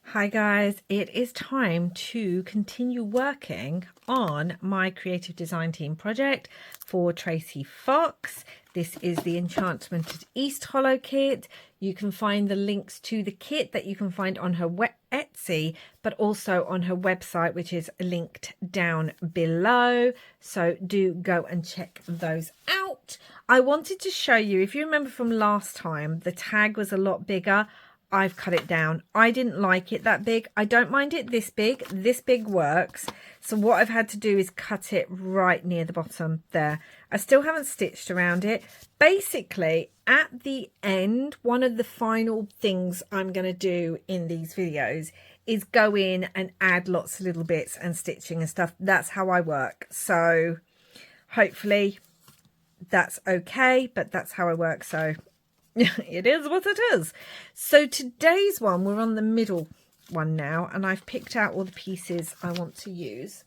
Hi guys, it is time to continue working on my creative design team project for Tracy Fox. This is the Enchantment of Easthollow kit. You can find the links to the kit that you can find on her Etsy, but also on her website, which is linked down below. So do go and check those out. I wanted to show you, if you remember from last time, the tag was a lot bigger. I've cut it down. I didn't like it that big. I don't mind it this big. This big works. So what I've had to do is cut it right near the bottom there. I still haven't stitched around it. Basically, at the end, one of the final things I'm going to do in these videos is go in and add lots of little bits and stitching and stuff. That's how I work. So hopefully that's okay, but that's how I work. So it is what it is. So today's one, we're on the middle one now, and I've picked out all the pieces I want to use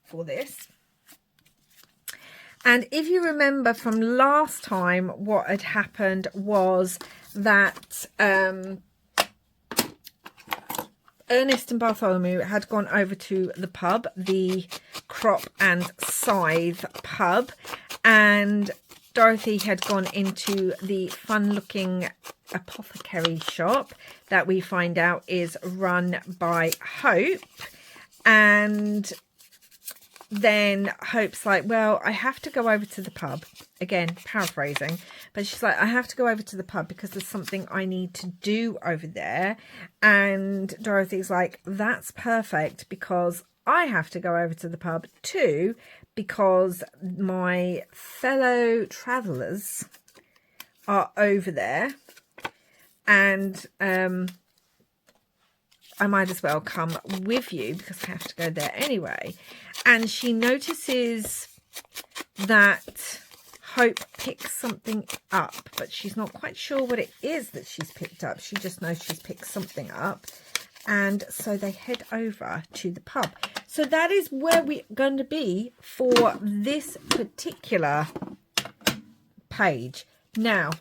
for this. And if you remember from last time, what had happened was that Ernest and Bartholomew had gone over to the pub, the Crop and Scythe pub, and Dorothy had gone into the fun-looking apothecary shop that we find out is run by Hope. And then Hope's like, well, I have to go over to the pub. Again, paraphrasing. But she's like, I have to go over to the pub because there's something I need to do over there. And Dorothy's like, that's perfect because I have to go over to the pub too, because my fellow travellers are over there, and I might as well come with you because I have to go there anyway. And she notices that Hope picks something up, but she's not quite sure what it is that she's picked up. She just knows she's picked something up. And so they head over to the pub. So that is where we're going to be for this particular page. Now,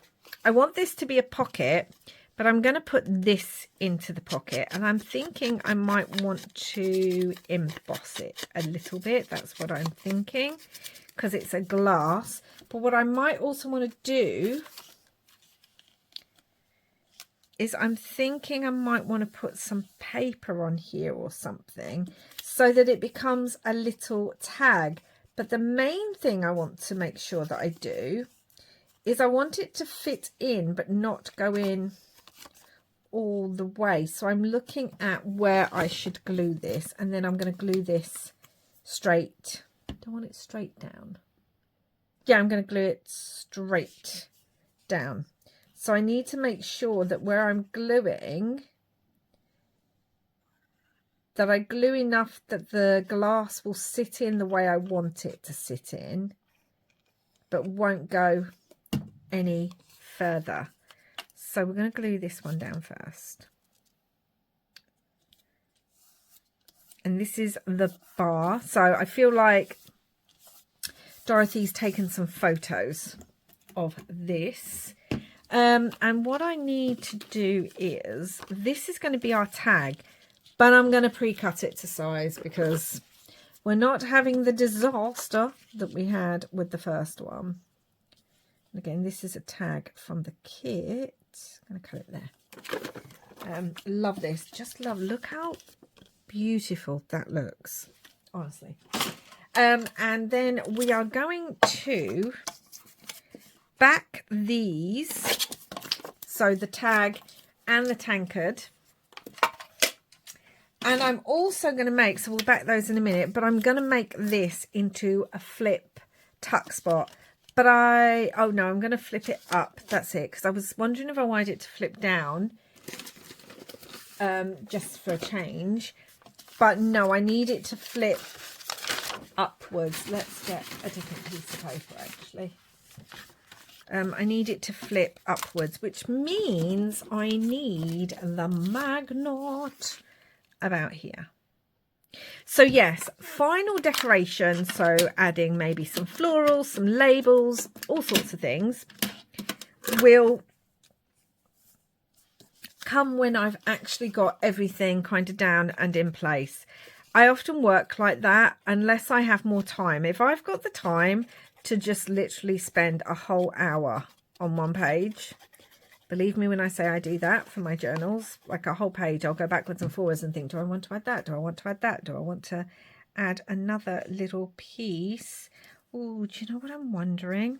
I want this to be a pocket, but I'm going to put this into the pocket. And I'm thinking I might want to emboss it a little bit. That's what I'm thinking, because it's a glass. But what I might also want to do is I'm thinking I might want to put some paper on here or something so that it becomes a little tag. But the main thing I want to make sure that I do is I want it to fit in but not go in all the way. So I'm looking at where I should glue this, and then I'm going to glue this straight. I don't want it straight down. Yeah, I'm going to glue it straight down. So I need to make sure that where I'm gluing, that I glue enough that the glass will sit in the way I want it to sit in, but won't go any further. So we're going to glue this one down first. And this is the bar. So I feel like Dorothy's taken some photos of this. And what I need to do is, this is going to be our tag, but I'm going to pre-cut it to size because we're not having the disaster that we had with the first one. And again, this is a tag from the kit. I'm going to cut it there. Love this. Just love. Look how beautiful that looks, honestly. And then we are going to back these, so the tag and the tankard, and I'm also going to make, so we'll back those in a minute, but I'm going to make this into a flip tuck spot. But oh no, I'm going to flip it up. That's it, because I was wondering if I wanted it to flip down just for a change, but no, I need it to flip upwards. Let's get a different piece of paper actually. I need it to flip upwards, which means I need the magnet about here. So yes, final decoration. So adding maybe some florals, some labels, all sorts of things. We'll come when I've actually got everything kind of down and in place. I often work like that unless I have more time. If I've got the time to just literally spend a whole hour on one page, believe me when I say I do that for my journals, like a whole page, I'll go backwards and forwards and think, do I want to add that? Do I want to add that? Do I want to add another little piece? Oh, do you know what I'm wondering?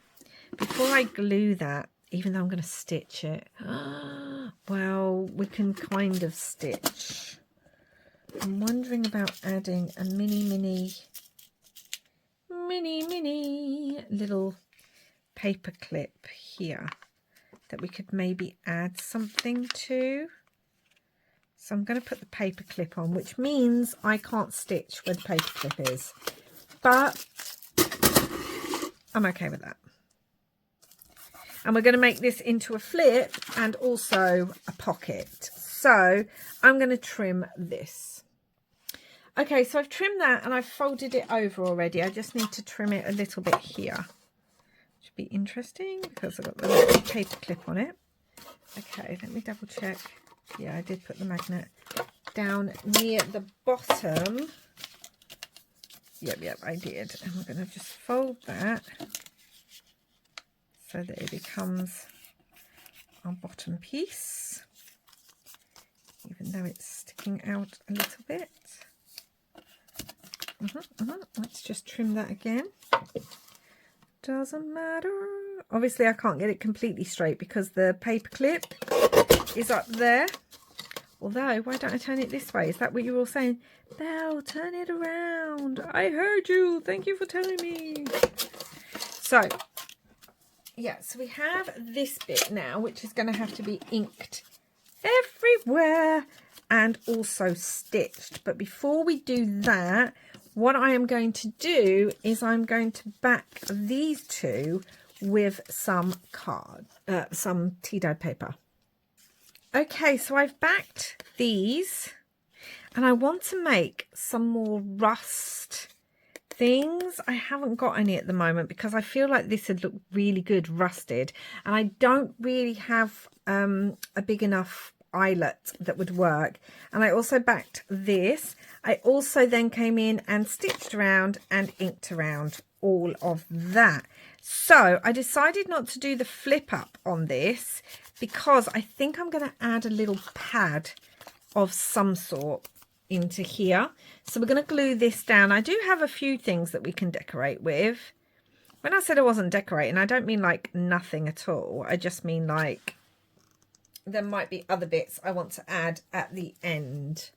Before I glue that, even though I'm going to stitch it, well, we can kind of stitch. I'm wondering about adding a mini little paper clip here that we could maybe add something to. So I'm going to put the paper clip on, which means I can't stitch where the paper clip is, but I'm okay with that. And we're going to make this into a flip and also a pocket. So I'm going to trim this. Okay, so I've trimmed that and I've folded it over already. I just need to trim it a little bit here. Should be interesting because I've got the little paper clip on it. Okay, let me double check. Yeah, I did put the magnet down near the bottom. Yep, I did. And we're going to just fold that so that it becomes our bottom piece, even though it's sticking out a little bit. Let's just trim that again. Doesn't matter. Obviously, I can't get it completely straight because the paper clip is up there. Although, why don't I turn it this way? Is that what you were all saying? Belle, turn it around. I heard you. Thank you for telling me. So, yeah, so we have this bit now, which is going to have to be inked everywhere and also stitched. But before we do that, what I am going to do is I'm going to back these two with some some tea dyed paper. Okay, so I've backed these and I want to make some more rust things. I haven't got any at the moment because I feel like this would look really good rusted, and I don't really have a big enough eyelet that would work. And I also backed this. I also then came in and stitched around and inked around all of that. So I decided not to do the flip up on this because I think I'm going to add a little pad of some sort into here. So we're going to glue this down. I do have a few things that we can decorate with. When I said I wasn't decorating, I don't mean like nothing at all. I just mean like there might be other bits I want to add at the end.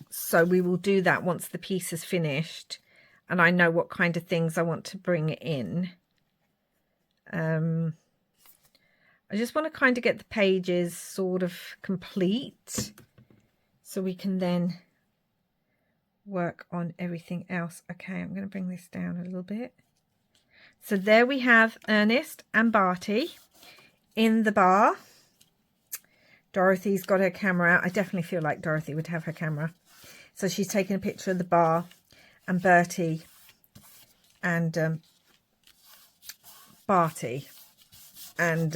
So we will do that once the piece is finished and I know what kind of things I want to bring in. I just want to kind of get the pages sort of complete so we can then work on everything else. Okay, I'm going to bring this down a little bit. So there we have Ernest and Barty in the bar. Dorothy's got her camera out. I definitely feel like Dorothy would have her camera. So she's taking a picture of the bar, and Bertie and Barty and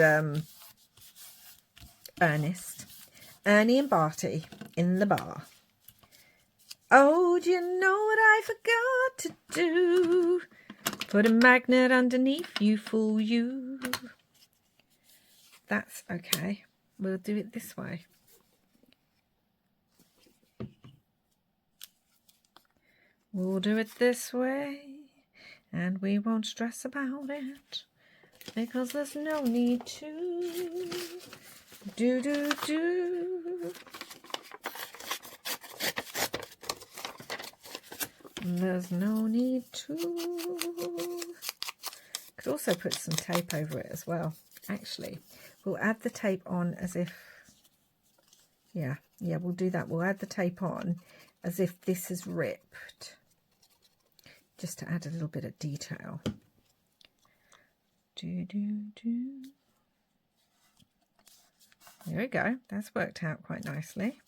Ernest. Ernie and Barty in the bar. Oh, do you know what I forgot to do? Put a magnet underneath you, fool you. That's okay. We'll do it this way. We'll do it this way, and we won't stress about it, because there's no need to. Do. There's no need to. Could also put some tape over it as well. Actually, we'll add the tape on as if, yeah, we'll do that. We'll add the tape on as if this is ripped, just to add a little bit of detail. Do. There we go. That's worked out quite nicely.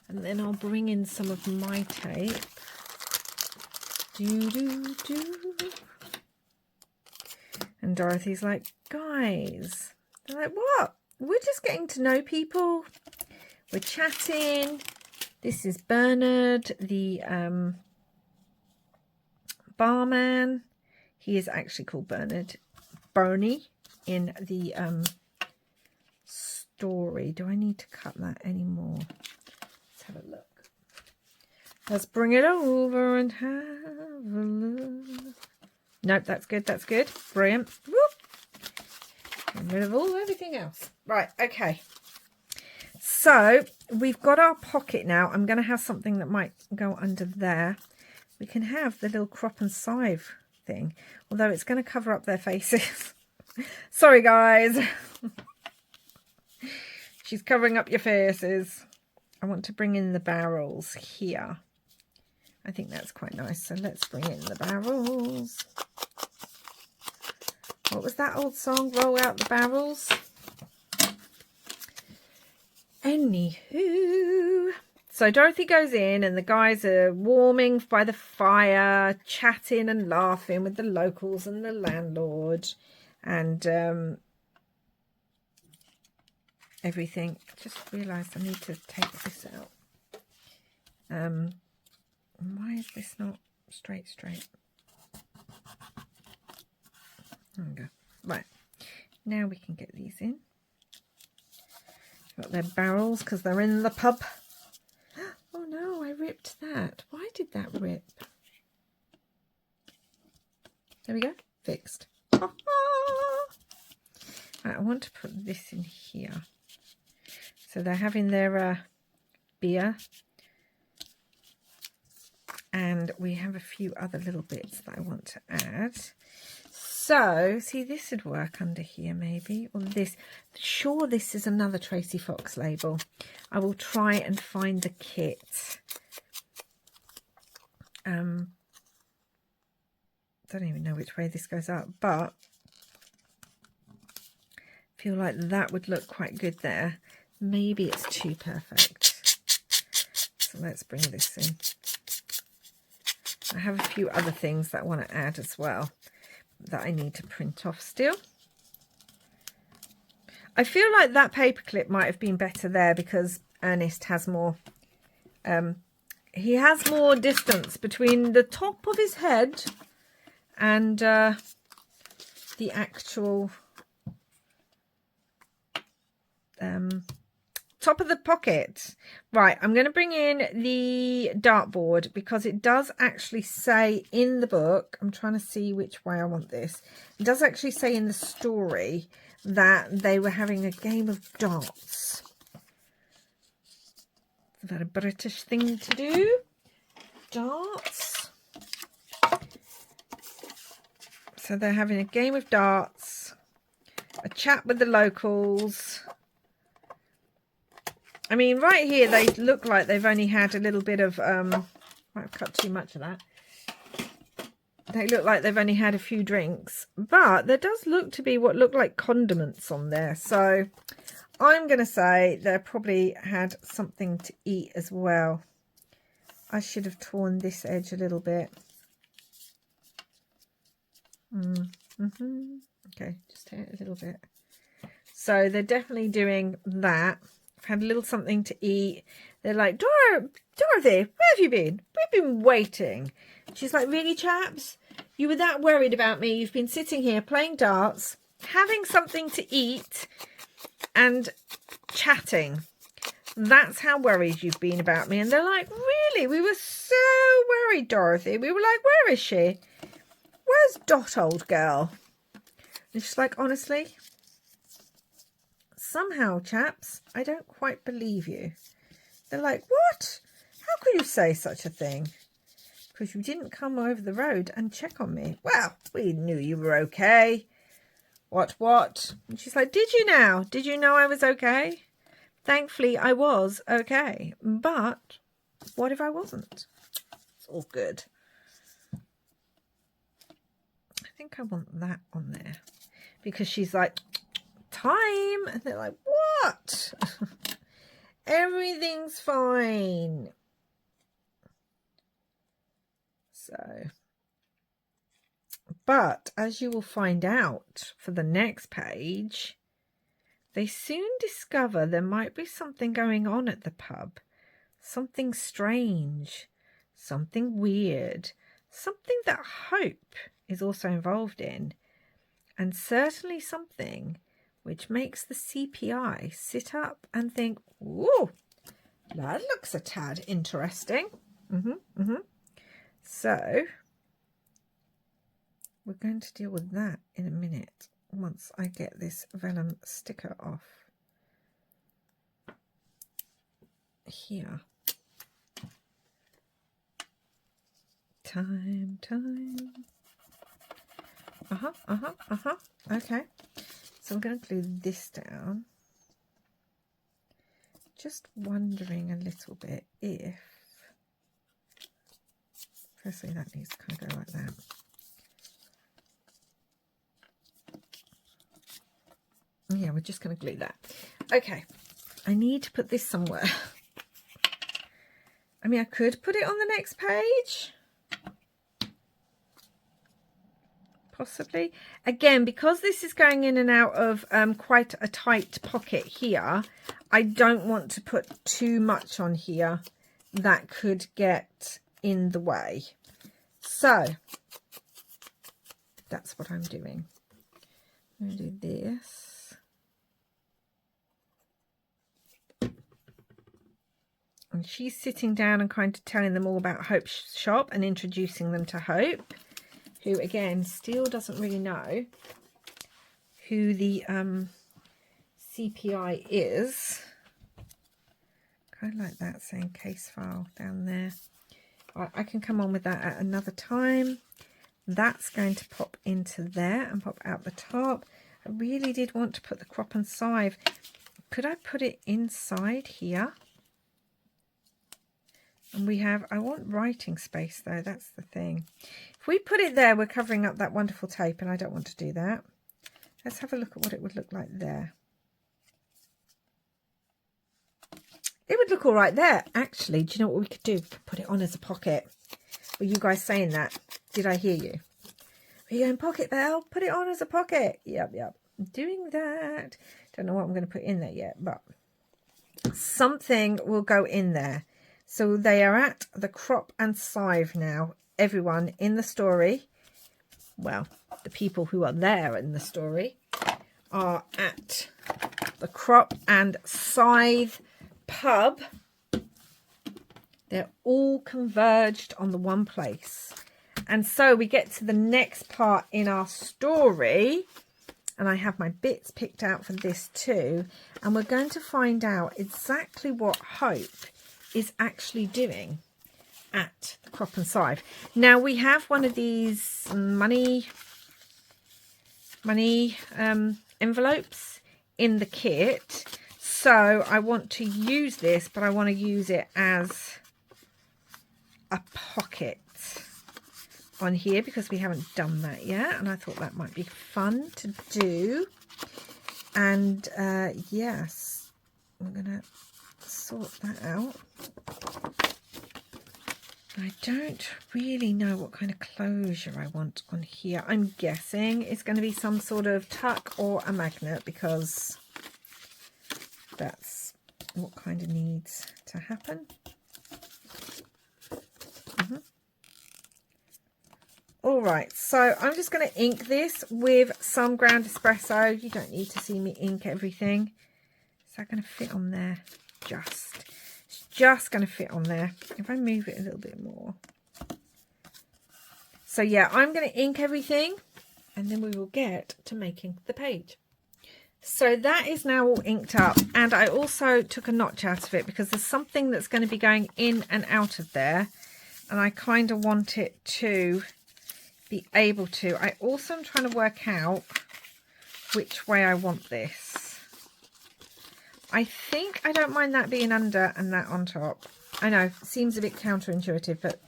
And then I'll bring in some of my tape. Do. And Dorothy's like, guys. They're like, what? we're just getting to know people. We're chatting. This is Bernard, the barman. He is actually called Bernard. Bernie in the story. Do I need to cut that anymore? Let's have a look. Let's bring it over and have a look. Nope, that's good. That's good. Brilliant. Whoop. Get rid of everything else. Right, okay. So we've got our pocket now. I'm going to have something that might go under there. We can have the little crop and scythe thing, although it's going to cover up their faces. Sorry, guys. She's covering up your faces. I want to bring in the barrels here. I think that's quite nice. So let's bring in the barrels. What was that old song? Roll out the barrels. Anywho. So Dorothy goes in and the guys are warming by the fire, chatting and laughing with the locals and the landlord and everything. I just realised I need to take this out. Why is this not straight? There we go. Right. Now we can get these in. Got their barrels because they're in the pub. Oh no, I ripped that. Why did that rip? There we go. Fixed. Right, I want to put this in here. So they're having their beer. And we have a few other little bits that I want to add. So, see, this would work under here maybe. Or this. Sure, this is another Tracy Fox label. I will try and find the kit. Don't even know which way this goes up, but I feel like that would look quite good there. Maybe it's too perfect. So let's bring this in. I have a few other things that I want to add as well that I need to print off still. I feel like that paperclip might have been better there because Ernest has more, he has more distance between the top of his head and the actual top of the pocket. Right, I'm going to bring in the dartboard because it does actually say in the book, I'm trying to see which way I want this. It does actually say in the story that they were having a game of darts. Is that a British thing to do? Darts. So they're having a game of darts, a chat with the locals. I mean, right here, they look like they've only had a little bit of, might have cut too much of that. They look like they've only had a few drinks, but there does look to be what look like condiments on there. So I'm going to say they probably had something to eat as well. I should have torn this edge a little bit. Okay, just tear it a little bit. So they're definitely doing that. Had a little something to eat. They're like, Dorothy, where have you been? We've been waiting. She's like, really, chaps? You were that worried about me? You've been sitting here playing darts, having something to eat and chatting. That's how worried you've been about me. And they're like, really? We were so worried, Dorothy. We were like, where is she? Where's Dot, old girl? And she's like, honestly, somehow, chaps, I don't quite believe you. They're like, what? How could you say such a thing? Because you didn't come over the road and check on me. Well, we knew you were okay. What? And she's like, did you now? Did you know I was okay? Thankfully, I was okay. But what if I wasn't? It's all good. I think I want that on there. Because she's like, time. And they're like, what? Everything's fine. So, but as you will find out for the next page, They soon discover there might be something going on at the pub. Something strange, something weird, something that Hope is also involved in, and certainly something which makes the CPI sit up and think, "Ooh, that looks a tad interesting." So we're going to deal with that in a minute once I get this vellum sticker off here. Time. Okay, so I'm going to glue this down. Just wondering a little bit if, firstly, that needs to kind of go like that. Yeah, we're just going to glue that. Okay, I need to put this somewhere. I mean, I could put it on the next page. Possibly. Again, because this is going in and out of quite a tight pocket here, I don't want to put too much on here that could get in the way. So that's what I'm doing. I'm going to do this. And she's sitting down and kind of telling them all about Hope's shop and introducing them to Hope, who again still doesn't really know who the CPI is. Kind of like that, saying case file down there. I can come on with that at another time. That's going to pop into there and pop out the top. I really did want to put the crop and scythe. Could I put it inside here? And we have, I want writing space though, that's the thing. If we put it there, we're covering up that wonderful tape, and I don't want to do that. Let's have a look at what it would look like there. It would look all right there. Actually, do you know what we could do? We could put it on as a pocket. Were you guys saying that? Did I hear you? Are you going pocket, Belle? Put it on as a pocket. Yep. I'm doing that. Don't know what I'm going to put in there yet, but something will go in there. So they are at the crop and scythe now. Everyone in the story, well, the people who are there in the story are at the crop and scythe pub. They're all converged on the one place. And so we get to the next part in our story. And I have my bits picked out for this too. And we're going to find out exactly what Hope is actually doing at the crop and scythe. Now we have one of these money envelopes in the kit, so I want to use this, but I want to use it as a pocket on here because we haven't done that yet, and I thought that might be fun to do. And yes, I'm gonna sort that out. I don't really know what kind of closure I want on here. I'm guessing it's going to be some sort of tuck or a magnet because that's what kind of needs to happen. All right, so I'm just going to ink this with some ground espresso. You don't need to see me ink everything. Is that going to fit on there? It's just going to fit on there. If I move it a little bit more. So yeah, I'm going to ink everything and then we will get to making the page. So that is now all inked up, and I also took a notch out of it because there's something that's going to be going in and out of there, and I kind of want it to be able to. I also am trying to work out which way I want this. I think I don't mind that being under and that on top. I know, it seems a bit counterintuitive, but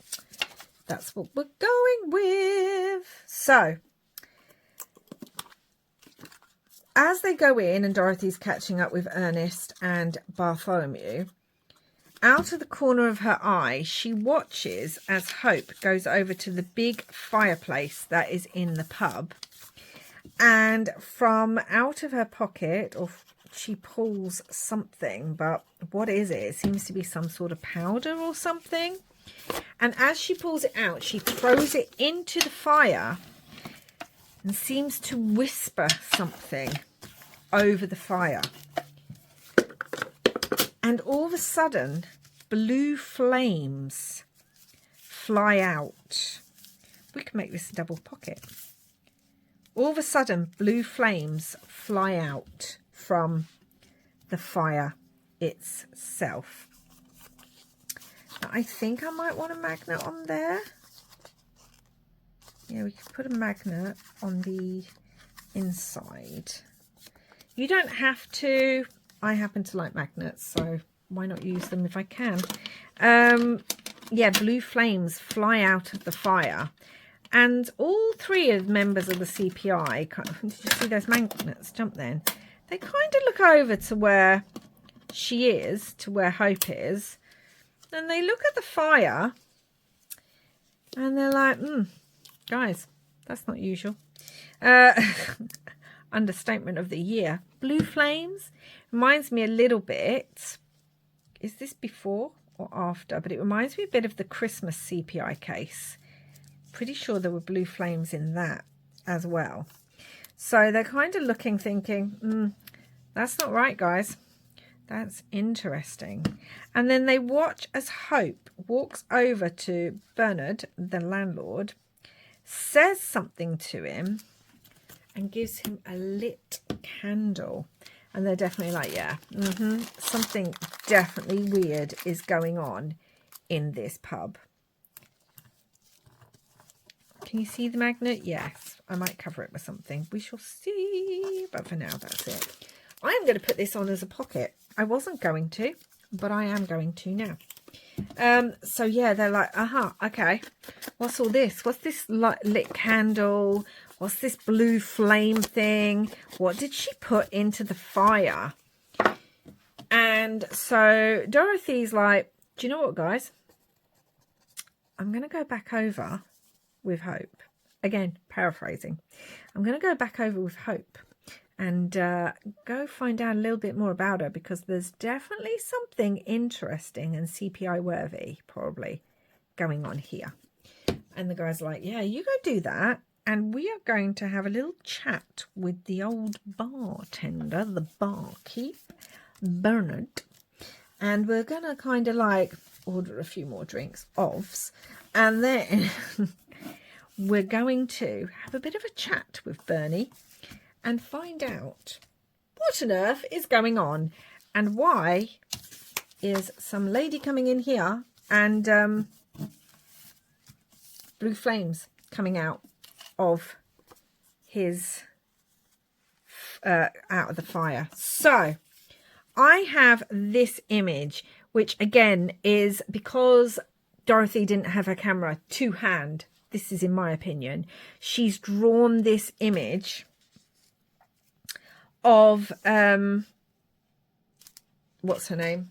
that's what we're going with. So, as they go in and Dorothy's catching up with Ernest and Bartholomew, out of the corner of her eye, she watches as Hope goes over to the big fireplace that is in the pub. And from out of her pocket, or she pulls something, but what is it? It seems to be some sort of powder or something. And as she pulls it out, she throws it into the fire and seems to whisper something over the fire. And all of a sudden, blue flames fly out. We can make this a double pocket. All of a sudden, blue flames fly out from the fire itself. Now, I think I might want a magnet on there. Yeah, we could put a magnet on the inside. You don't have to. I happen to like magnets, so why not use them if I can? Yeah, blue flames fly out of the fire. And all three of members of the CPI, did you see those magnets jump then? They kind of look over to where she is, to where Hope is. And they look at the fire. And they're like, guys, that's not usual. Understatement of the year. Blue flames reminds me a little bit. Is this before or after? But it reminds me a bit of the Christmas CPI case. Pretty sure there were blue flames in that as well. So they're kind of looking, thinking, that's not right, guys. That's interesting. And then they watch as Hope walks over to Bernard, the landlord, says something to him and gives him a lit candle. And they're definitely like, yeah, something definitely weird is going on in this pub. Can you see the magnet? Yes. I might cover it with something. We shall see. But for now, that's it. I am going to put this on as a pocket. I wasn't going to, but I am going to now. So, yeah, they're like, okay. What's all this? What's this lit candle? What's this blue flame thing? What did she put into the fire? And so Dorothy's like, do you know what, guys? I'm going to go back over with Hope. Again, paraphrasing. I'm going to go back over with Hope and go find out a little bit more about her, because there's definitely something interesting and CPI worthy probably going on here. And the guy's like, yeah, you go do that. And we are going to have a little chat with the old bartender, the barkeep, Bernard. And we're going to kind of like order a few more drinks, offs. And then we're going to have a bit of a chat with Bernie and find out what on earth is going on and why is some lady coming in here and blue flames coming out of his out of the fire. So I have this image, which again is because Dorothy didn't have her camera to hand. This is in my opinion. She's drawn this image of what's her name?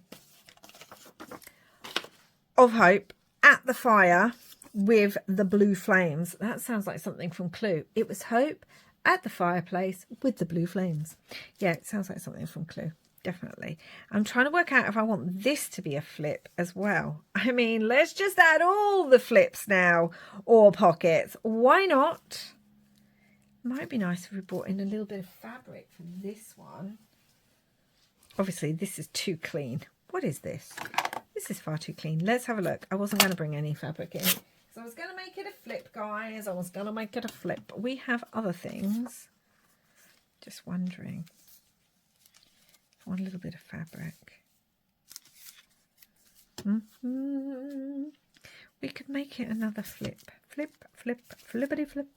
Of Hope at the fire with the blue flames. That sounds like something from Clue. It was Hope at the fireplace with the blue flames. Yeah, it sounds like something from Clue. Definitely. I'm trying to work out if I want this to be a flip as well. I mean, let's just add all the flips now, or pockets. Why not? Might be nice if we brought in a little bit of fabric for this one. Obviously, this is too clean. What is this? This is far too clean. Let's have a look. I wasn't going to bring any fabric in. So I was going to make it a flip, guys. I was going to make it a flip. We have other things. Just wondering. I want a little bit of fabric. We could make it another flip. Flip, flip, flippity flip.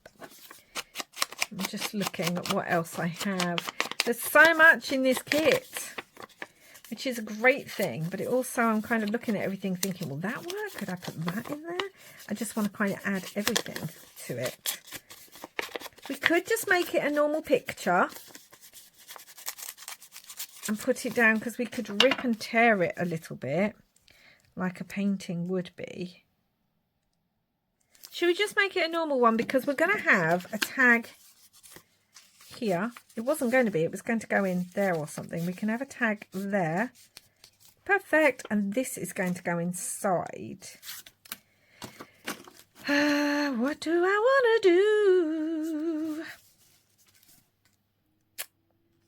I'm just looking at what else I have. There's so much in this kit, which is a great thing. But it also, I'm kind of looking at everything thinking, will that work? Could I put that in there? I just want to kind of add everything to it. We could just make it a normal picture and put it down, because we could rip and tear it a little bit like a painting would be. Should we just make it a normal one, because we're going to have a tag here. It wasn't going to be. It was going to go in there or something. We can have a tag there. Perfect. And this is going to go inside. What do I want to do?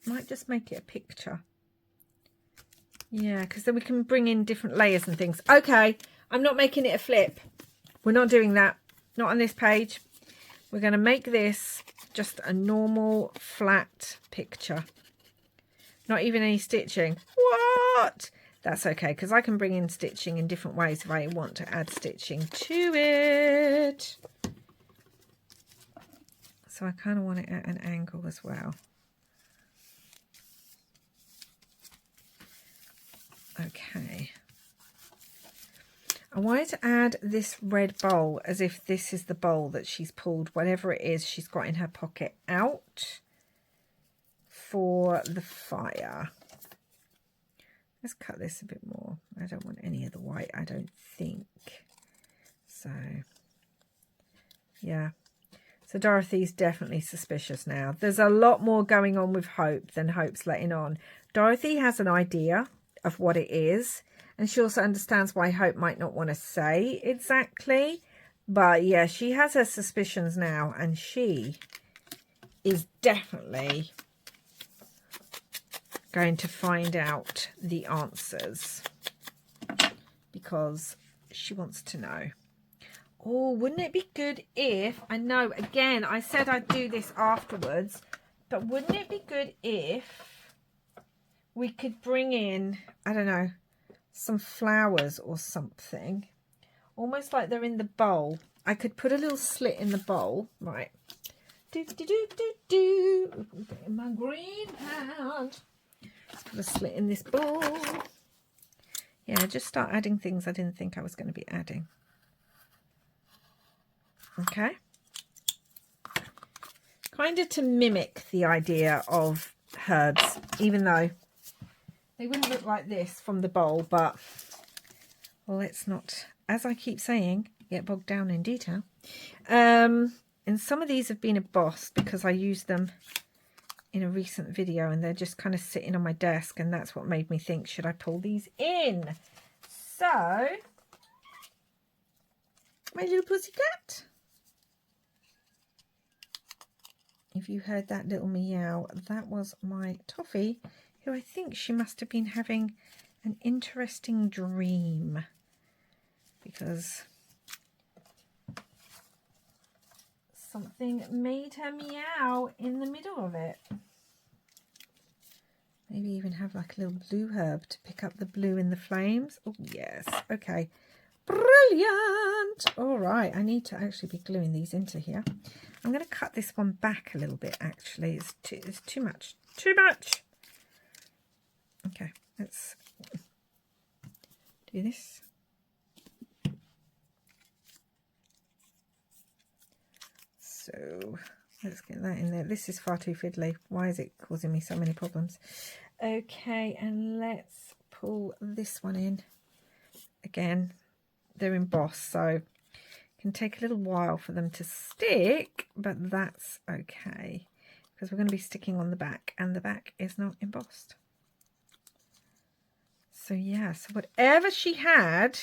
Might just make it a picture. Yeah, because then we can bring in different layers and things. Okay, I'm not making it a flip. We're not doing that. Not on this page. We're going to make this just a normal flat picture. Not even any stitching. What? That's okay, because I can bring in stitching in different ways if I want to add stitching to it. So I kind of want it at an angle as well. Okay. I wanted to add this red bowl as if this is the bowl that she's pulled whatever it is she's got in her pocket out for the fire. Let's cut this a bit more. I don't want any of the white, I don't think. So, yeah. So Dorothy's definitely suspicious now. There's a lot more going on with Hope than Hope's letting on. Dorothy has an idea of what it is. And she also understands why Hope might not want to say exactly. But yeah, she has her suspicions now. And she is definitely going to find out the answers. Because she wants to know. Oh, wouldn't it be good if... I know, again, I said I'd do this afterwards. But wouldn't it be good if we could bring in, I don't know, some flowers or something, almost like they're in the bowl. I could put a little slit in the bowl, right? Do do do do do. In my green hand. Let's put a slit in this bowl. Yeah, just start adding things I didn't think I was going to be adding. Okay. Kind of to mimic the idea of herbs, even though they wouldn't look like this from the bowl, but well, let's not, as I keep saying, get bogged down in detail. And some of these have been embossed because I used them in a recent video and they're just kind of sitting on my desk, and that's what made me think, should I pull these in? So, my little pussycat. If you heard that little meow, that was my Toffee, who I think she must have been having an interesting dream, because something made her meow in the middle of it. Maybe even have like a little blue herb to pick up the blue in the flames. Oh yes, okay, brilliant. All right, I need to actually be gluing these into here. I'm going to cut this one back a little bit, actually. It's too much. Okay, let's do this. So let's get that in there. This is far too fiddly. Why is it causing me so many problems? Okay, and let's pull this one in. Again, they're embossed, so it can take a little while for them to stick, but that's okay, because we're going to be sticking on the back, and the back is not embossed. So yeah, so whatever she had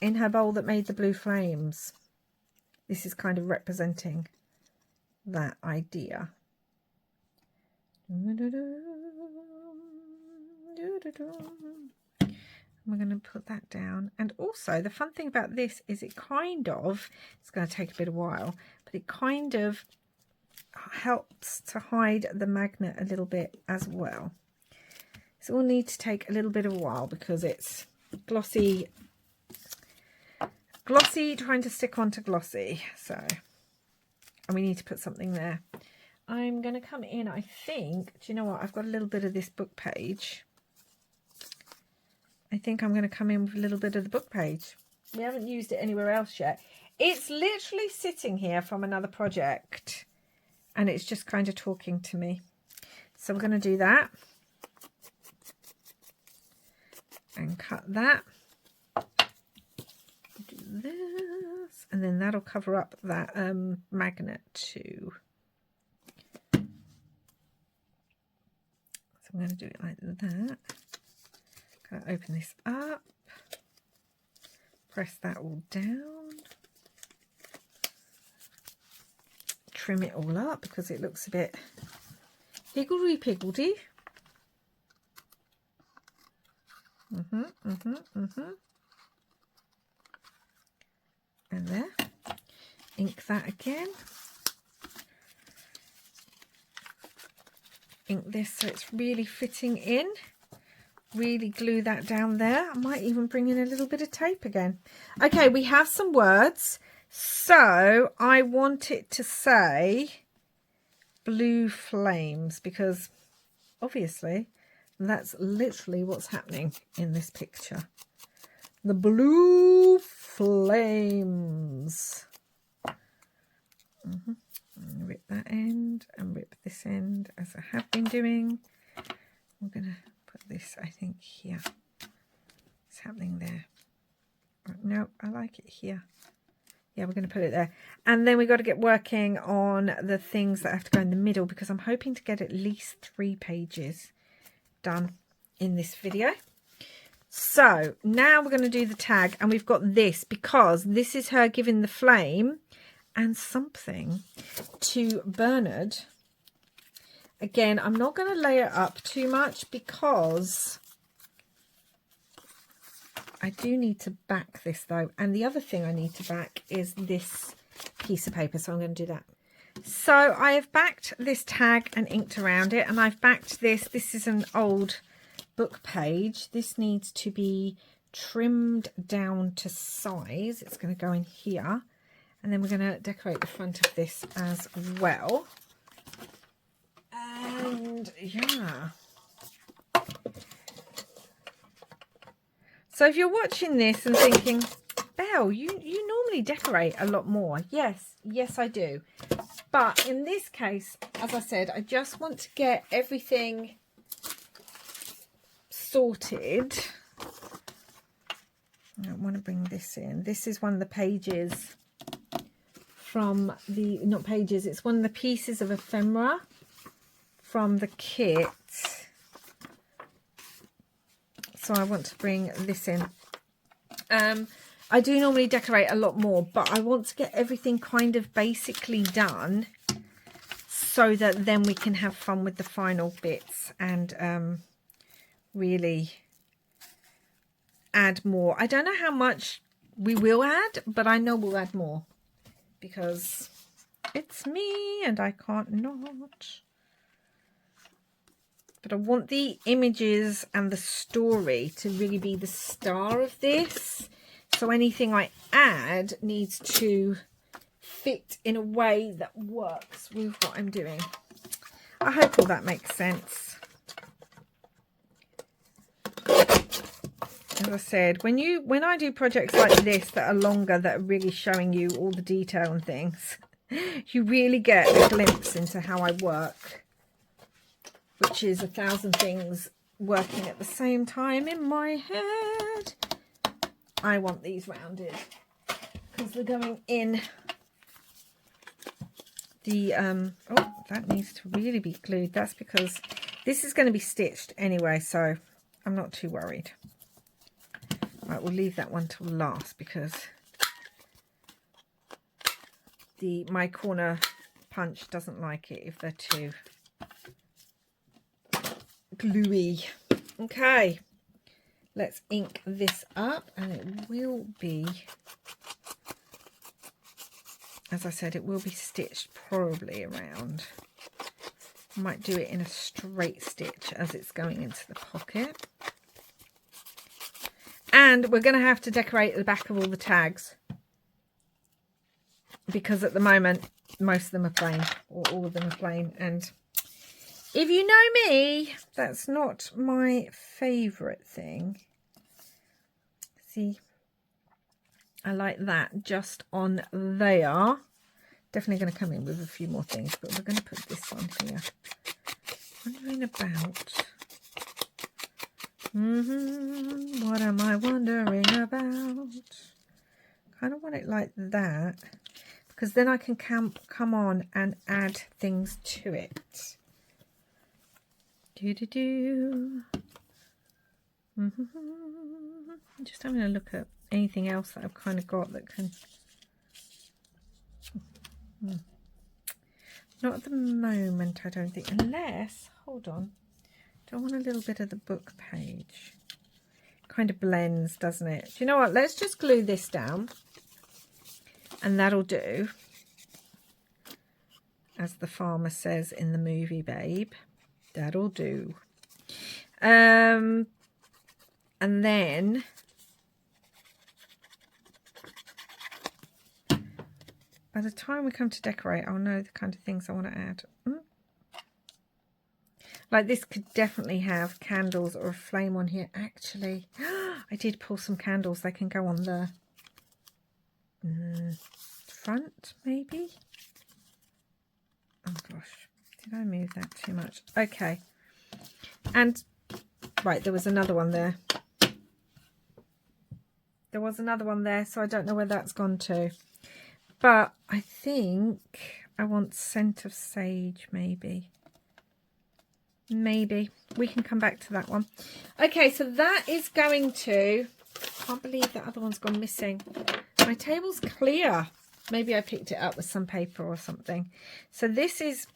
in her bowl that made the blue flames, this is kind of representing that idea. We're going to put that down. And also the fun thing about this is it kind of, it's going to take a bit of a while, but it kind of helps to hide the magnet a little bit as well. So we'll need to take a little bit of a while because it's glossy trying to stick onto glossy. So, and we need to put something there. I'm going to come in, I think, do you know what? I've got a little bit of this book page. I think I'm going to come in with a little bit of the book page. We haven't used it anywhere else yet. It's literally sitting here from another project, and it's just kind of talking to me. So we're going to do that. And cut that. Do this. And then that'll cover up that magnet too. I'm going to do it like that. Going to open this up, press that all down, trim it all up because it looks a bit higgledy-piggledy. And there, ink that again. Ink this so it's really fitting in. Really glue that down there. I might even bring in a little bit of tape again. Okay, we have some words. So I want it to say blue flames because obviously that's literally what's happening in this picture. The blue flames. Rip that end and rip this end as I have been doing. I'm going to put this, I think, here. It's happening there. No, I like it here. Yeah, we're going to put it there. And then we've got to get working on the things that have to go in the middle because I'm hoping to get at least 3 pages done in this video. So now we're going to do the tag, and we've got this because this is her giving the flame and something to Bernard. Again, I'm not going to layer up too much because I do need to back this though. And the other thing I need to back is this piece of paper. So I'm going to do that. So I have backed this tag and inked around it, and I've backed this. This is an old book page. This needs to be trimmed down to size. It's going to go in here, and then we're going to decorate the front of this as well. And yeah, so if you're watching this and thinking, Belle, you normally decorate a lot more. Yes I do, but in this case, as I said, I just want to get everything sorted. I don't want to bring this in. This is one of the pages from the, not pages, it's one of the pieces of ephemera from the kit. So I want to bring this in. I do normally decorate a lot more, but I want to get everything kind of basically done so that then we can have fun with the final bits and really add more. I don't know how much we will add, but I know we'll add more because it's me and I can't not. But I want the images and the story to really be the star of this. So anything I add needs to fit in a way that works with what I'm doing. I hope all that makes sense. As I said, when I do projects like this that are longer, that are really showing you all the detail and things, you really get a glimpse into how I work, which is 1,000 things working at the same time in my head. I want these rounded because they're going in the oh, that needs to really be glued. That's because this is going to be stitched anyway, so I'm not too worried. Right, we'll leave that one till last because my corner punch doesn't like it if they're too gluey. Okay, let's ink this up, and it will be, as I said, it will be stitched probably around. I might do it in a straight stitch as it's going into the pocket. And we're going to have to decorate the back of all the tags because at the moment most of them are plain, or all of them are plain, and if you know me, that's not my favourite thing. See, I like that just on there. Definitely going to come in with a few more things, but we're going to put this on here. Wondering about. What am I wondering about? Kind of want it like that because then I can come on and add things to it. Just having a look at anything else that I've kind of got that can... Not at the moment, I don't think. Unless, hold on. Do I want a little bit of the book page? Kind of blends, doesn't it? Do you know what? Let's just glue this down. And that'll do. As the farmer says in the movie, babe. That'll do. And then... by the time we come to decorate, I'll know the kind of things I want to add. Like this could definitely have candles or a flame on here. Actually, I did pull some candles. They can go on the front, maybe. Oh gosh, did I move that too much? Okay. And, right, there was another one there. There was another one there, so I don't know where that's gone to. But I think I want scent of sage, maybe. Maybe. We can come back to that one. Okay, so that is going to... I can't believe that other one's gone missing. My table's clear. Maybe I picked it up with some paper or something. So this is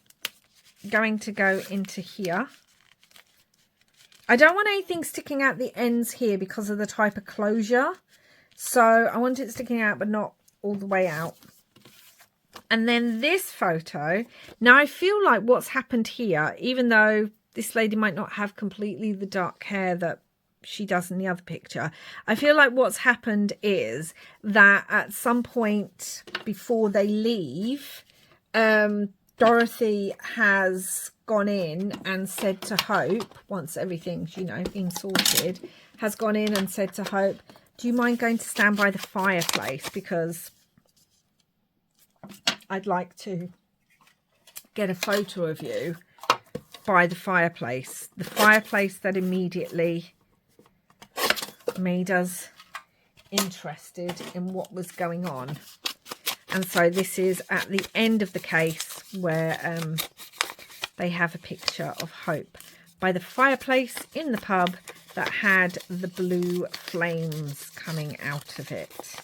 going to go into here. I don't want anything sticking out the ends here because of the type of closure. So I want it sticking out but not all the way out. And then this photo, now I feel like what's happened here, even though this lady might not have completely the dark hair that she does in the other picture, I feel like what's happened is that at some point before they leave, Dorothy has gone in and said to Hope, once everything's, you know, been sorted, has gone in and said to Hope, do you mind going to stand by the fireplace? Because I'd like to get a photo of you by the fireplace. The fireplace that immediately made us interested in what was going on. And so this is at the end of the case where they have a picture of Hope by the fireplace in the pub that had the blue flames coming out of it.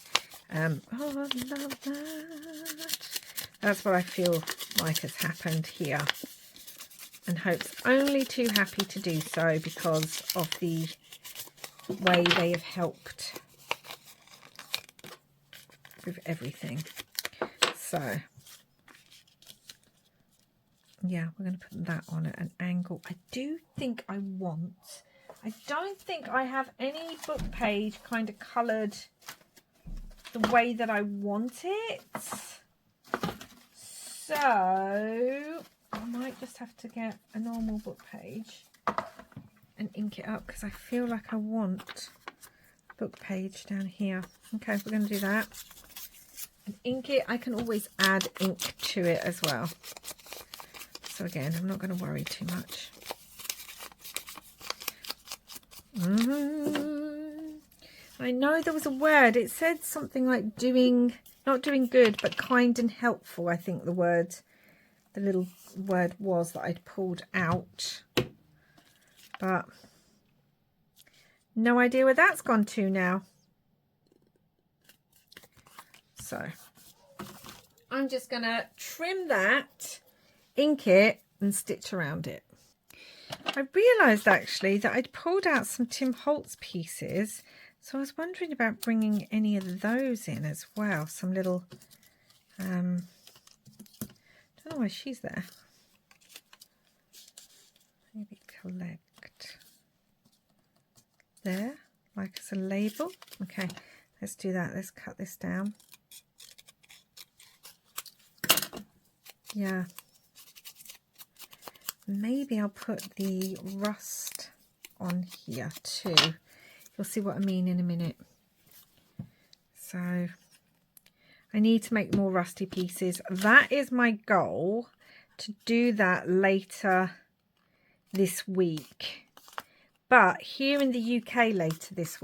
Oh, I love that. That's what I feel like has happened here. And Hope's only too happy to do so because of the way they have helped with everything. So, yeah, we're going to put that on at an angle. I do think I don't think I have any book page kind of coloured the way that I want it. So I might just have to get a normal book page and ink it up because I feel like I want book page down here. Okay, we're going to do that. And ink it. I can always add ink to it as well. So again, I'm not going to worry too much. I know there was a word. It said something like not doing good, but kind and helpful. I think the little word was that I'd pulled out. But no idea where that's gone to now. So I'm just going to trim that, ink it and stitch around it. I realised actually that I'd pulled out some Tim Holtz pieces, so I was wondering about bringing any of those in as well. Some little, I don't know why she's there. Maybe collect there, like as a label. Okay, let's do that. Let's cut this down. Yeah. Maybe I'll put the rust on here too. You'll see what I mean in a minute. So I need to make more rusty pieces. That is my goal, to do that later this week. But here in the UK later this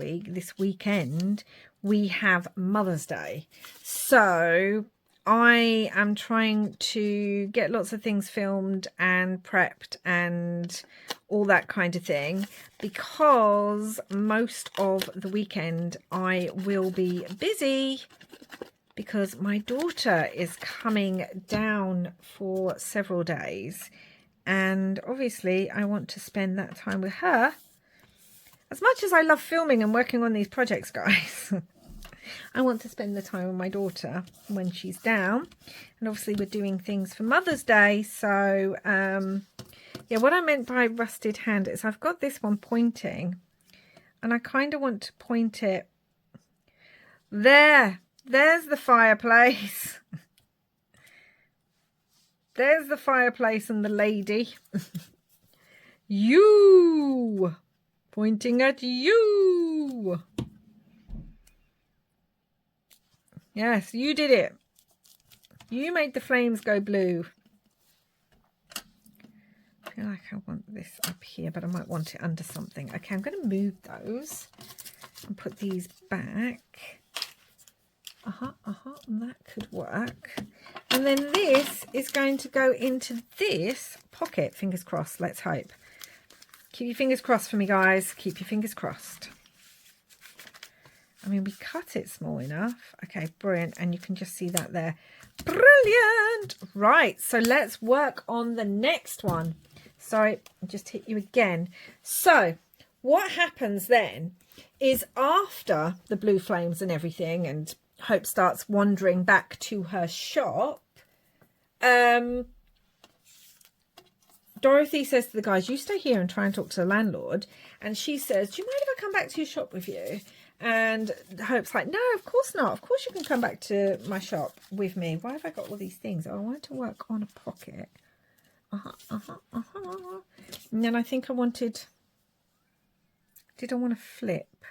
weekend, we have Mother's Day. So I am trying to get lots of things filmed and prepped and all that kind of thing, because most of the weekend I will be busy because my daughter is coming down for several days, and obviously I want to spend that time with her. As much as I love filming and working on these projects, guys, I want to spend the time with my daughter when she's down. And obviously we're doing things for Mother's Day. So, yeah, what I meant by rusted hand is I've got this one pointing, and I kind of want to point it there. There's the fireplace. There's the fireplace and the lady. You! Pointing at you! Yes, you did it. You made the flames go blue. I feel like I want this up here, but I might want it under something. Okay, I'm going to move those and put these back. And that could work. And then this is going to go into this pocket. Fingers crossed. Let's hope. Keep your fingers crossed for me, guys. Keep your fingers crossed. I mean, we cut it small enough. Okay, brilliant. And you can just see that there. Brilliant. Right, so let's work on the next one. Sorry, I just hit you again. So what happens then is, after the blue flames and everything, and Hope starts wandering back to her shop, Dorothy says to the guys, you stay here and try and talk to the landlord. And she says, do you mind if I come back to your shop with you? And Hope's like, no, of course not. Of course you can come back to my shop with me. Why have I got all these things? Oh, I wanted to work on a pocket. And then I think I wanted... Did I want to flip?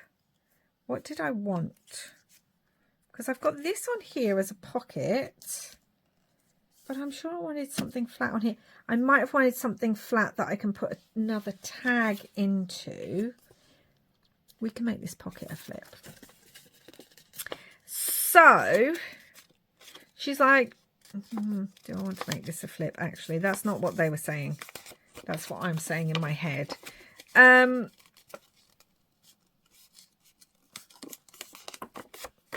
What did I want? Because I've got this on here as a pocket, but I'm sure I wanted something flat on here. I might have wanted something flat that I can put another tag into. We can make this pocket a flip. So she's like, do I want to make this a flip? Actually, that's not what they were saying. That's what I'm saying in my head.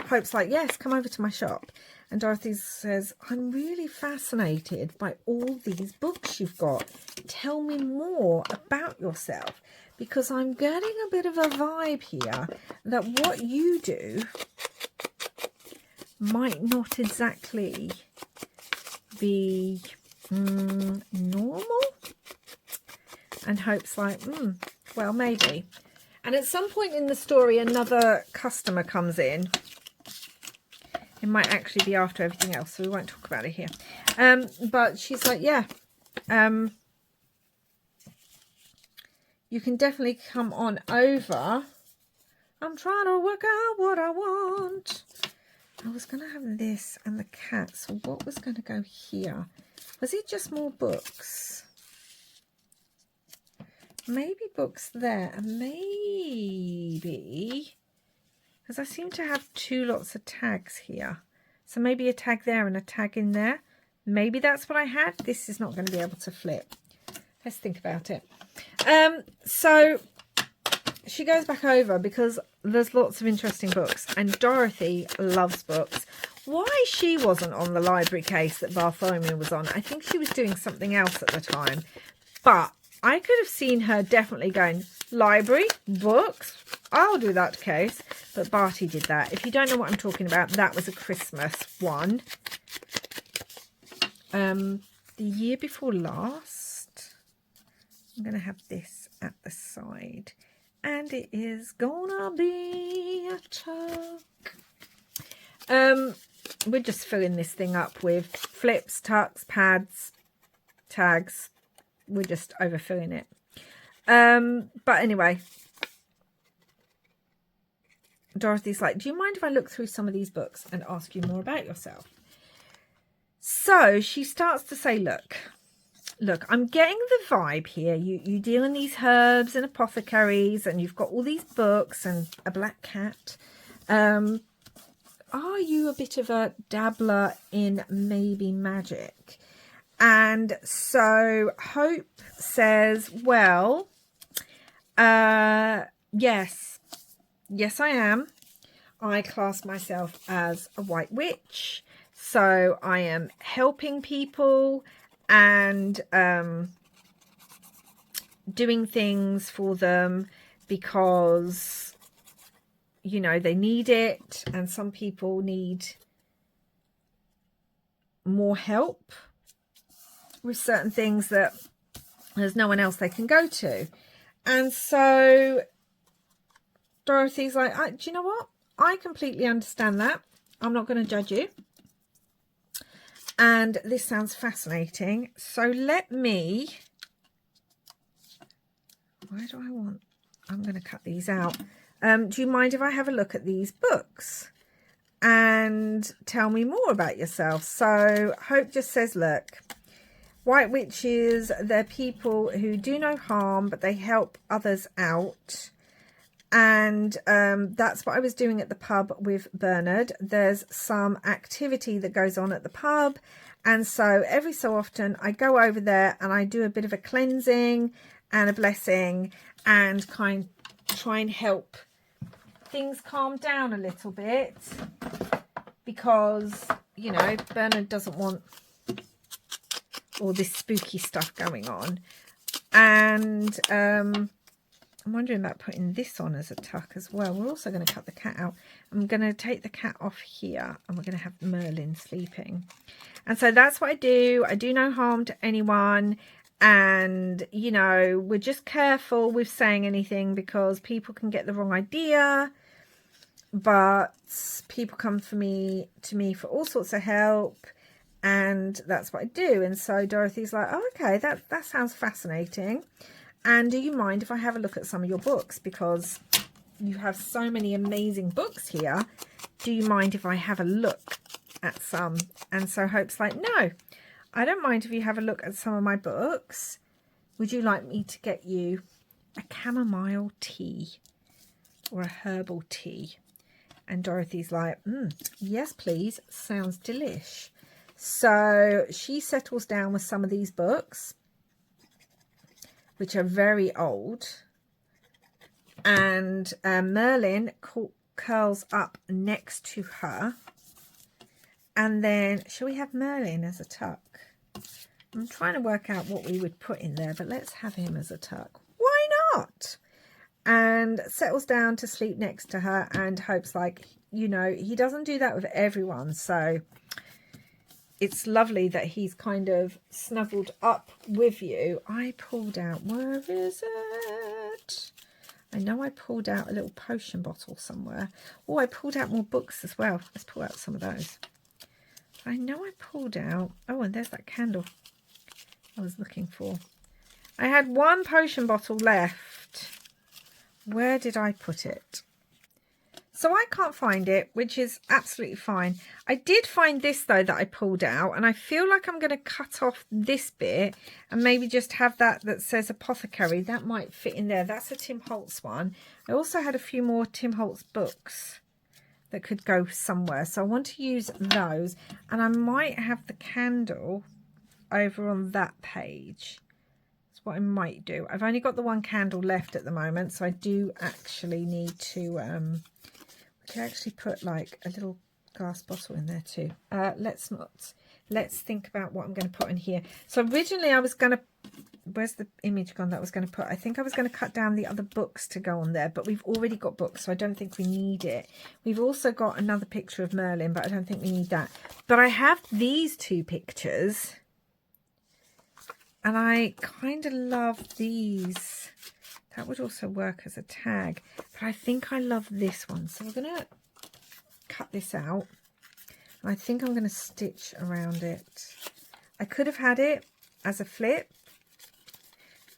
Hope's like, yes, come over to my shop. And Dorothy says, I'm really fascinated by all these books you've got. Tell me more about yourself, because I'm getting a bit of a vibe here that what you do might not exactly be normal. And Hope's like, well, maybe. And at some point in the story, another customer comes in. It might actually be after everything else, so we won't talk about it here. But she's like, yeah, you can definitely come on over. I'm trying to work out what I want. I was going to have this and the cat, so what was going to go here? Was it just more books? Maybe books there, and maybe... because I seem to have two lots of tags here. So maybe a tag there and a tag in there. Maybe that's what I had. This is not going to be able to flip. Let's think about it. So she goes back over because there's lots of interesting books. And Dorothy loves books. Why she wasn't on the library case that Bartholomew was on, I think she was doing something else at the time. But I could have seen her definitely going, library, books, I'll do that case. But Barty did that. If you don't know what I'm talking about, that was a Christmas one. The year before last, I'm going to have this at the side. And it is gonna be a tuck. We're just filling this thing up with flips, tucks, pads, tags. We're just overfilling it. But anyway, Dorothy's like, do you mind if I look through some of these books and ask you more about yourself? So she starts to say, look, I'm getting the vibe here. You deal in these herbs and apothecaries, and you've got all these books and a black cat. are you a bit of a dabbler in maybe magic? And so Hope says, well, yes, I am. I class myself as a white witch. So I am helping people and doing things for them because, you know, they need it. And some people need more help with certain things that there's no one else they can go to. And so Dorothy's like, do you know what? I completely understand that. I'm not going to judge you. And this sounds fascinating. So let me, where do I want? I'm going to cut these out. Do you mind if I have a look at these books and tell me more about yourself? So Hope just says, look, white witches, they're people who do no harm, but they help others out. And that's what I was doing at the pub with Bernard. There's some activity that goes on at the pub. And so every so often I go over there and I do a bit of a cleansing and a blessing and try and help things calm down a little bit. Because, you know, Bernard doesn't want all this spooky stuff going on. And I'm wondering about putting this on as a tuck as well. We're also going to cut the cat out. I'm going to take the cat off here and we're going to have Merlin sleeping. And so that's what I do. I do no harm to anyone. And, you know, we're just careful with saying anything because people can get the wrong idea. But people come to me for all sorts of help. And that's what I do. And so Dorothy's like, oh, okay, that sounds fascinating. And do you mind if I have a look at some of your books? Because you have so many amazing books here. Do you mind if I have a look at some? And so Hope's like, no, I don't mind if you have a look at some of my books. Would you like me to get you a chamomile tea or a herbal tea? And Dorothy's like, yes, please. Sounds delish. So she settles down with some of these books, which are very old. And Merlin curls up next to her. And then, shall we have Merlin as a tuck? I'm trying to work out what we would put in there, but let's have him as a tuck. Why not? And settles down to sleep next to her. And Hope's like, you know, he doesn't do that with everyone. So it's lovely that he's kind of snuggled up with you. I pulled out, where is it? I know I pulled out a little potion bottle somewhere. Oh, I pulled out more books as well. Let's pull out some of those. I know I pulled out, oh, and there's that candle I was looking for. I had one potion bottle left. Where did I put it? So I can't find it, which is absolutely fine. I did find this, though, that I pulled out. And I feel like I'm going to cut off this bit and maybe just have that says apothecary. That might fit in there. That's a Tim Holtz one. I also had a few more Tim Holtz books that could go somewhere. So I want to use those. And I might have the candle over on that page. That's what I might do. I've only got the one candle left at the moment. So I do actually need to... I could actually put like a little glass bottle in there too. Let's think about what I'm going to put in here. So originally I was going to, where's the image gone that I was going to put? I think I was going to cut down the other books to go on there, but we've already got books, so I don't think we need it. We've also got another picture of Merlin, but I don't think we need that. But I have these two pictures and I kind of love these. That would also work as a tag. But I think I love this one. So we're going to cut this out. And I think I'm going to stitch around it. I could have had it as a flip.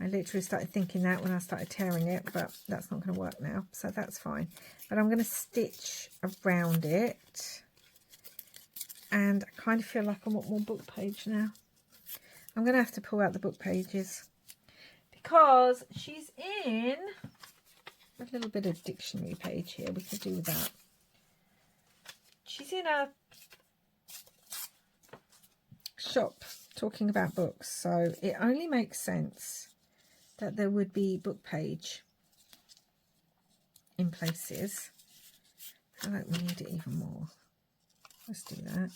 I literally started thinking that when I started tearing it. But that's not going to work now. So that's fine. But I'm going to stitch around it. And I kind of feel like I want more book page now. I'm going to have to pull out the book pages. Because she's in a little bit of dictionary page here. We could do that. she's in a shop talking about books, so it only makes sense that there would be book page in places. I feel like we need it even more. Let's do that.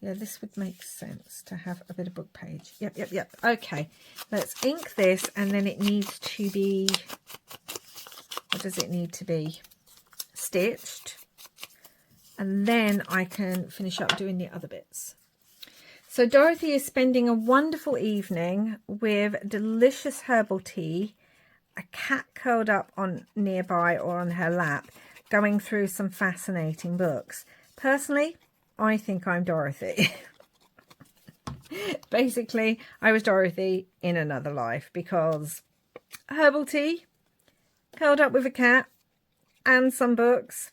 Yeah, this would make sense to have a bit of book page. Yep. Okay, let's ink this, and then it needs to be, what does it need to be? Stitched. And then I can finish up doing the other bits. So Dorothy is spending a wonderful evening with delicious herbal tea, a cat curled up on nearby or on her lap, going through some fascinating books. Personally, I think I'm Dorothy. Basically, I was Dorothy in another life, because herbal tea, curled up with a cat, and some books,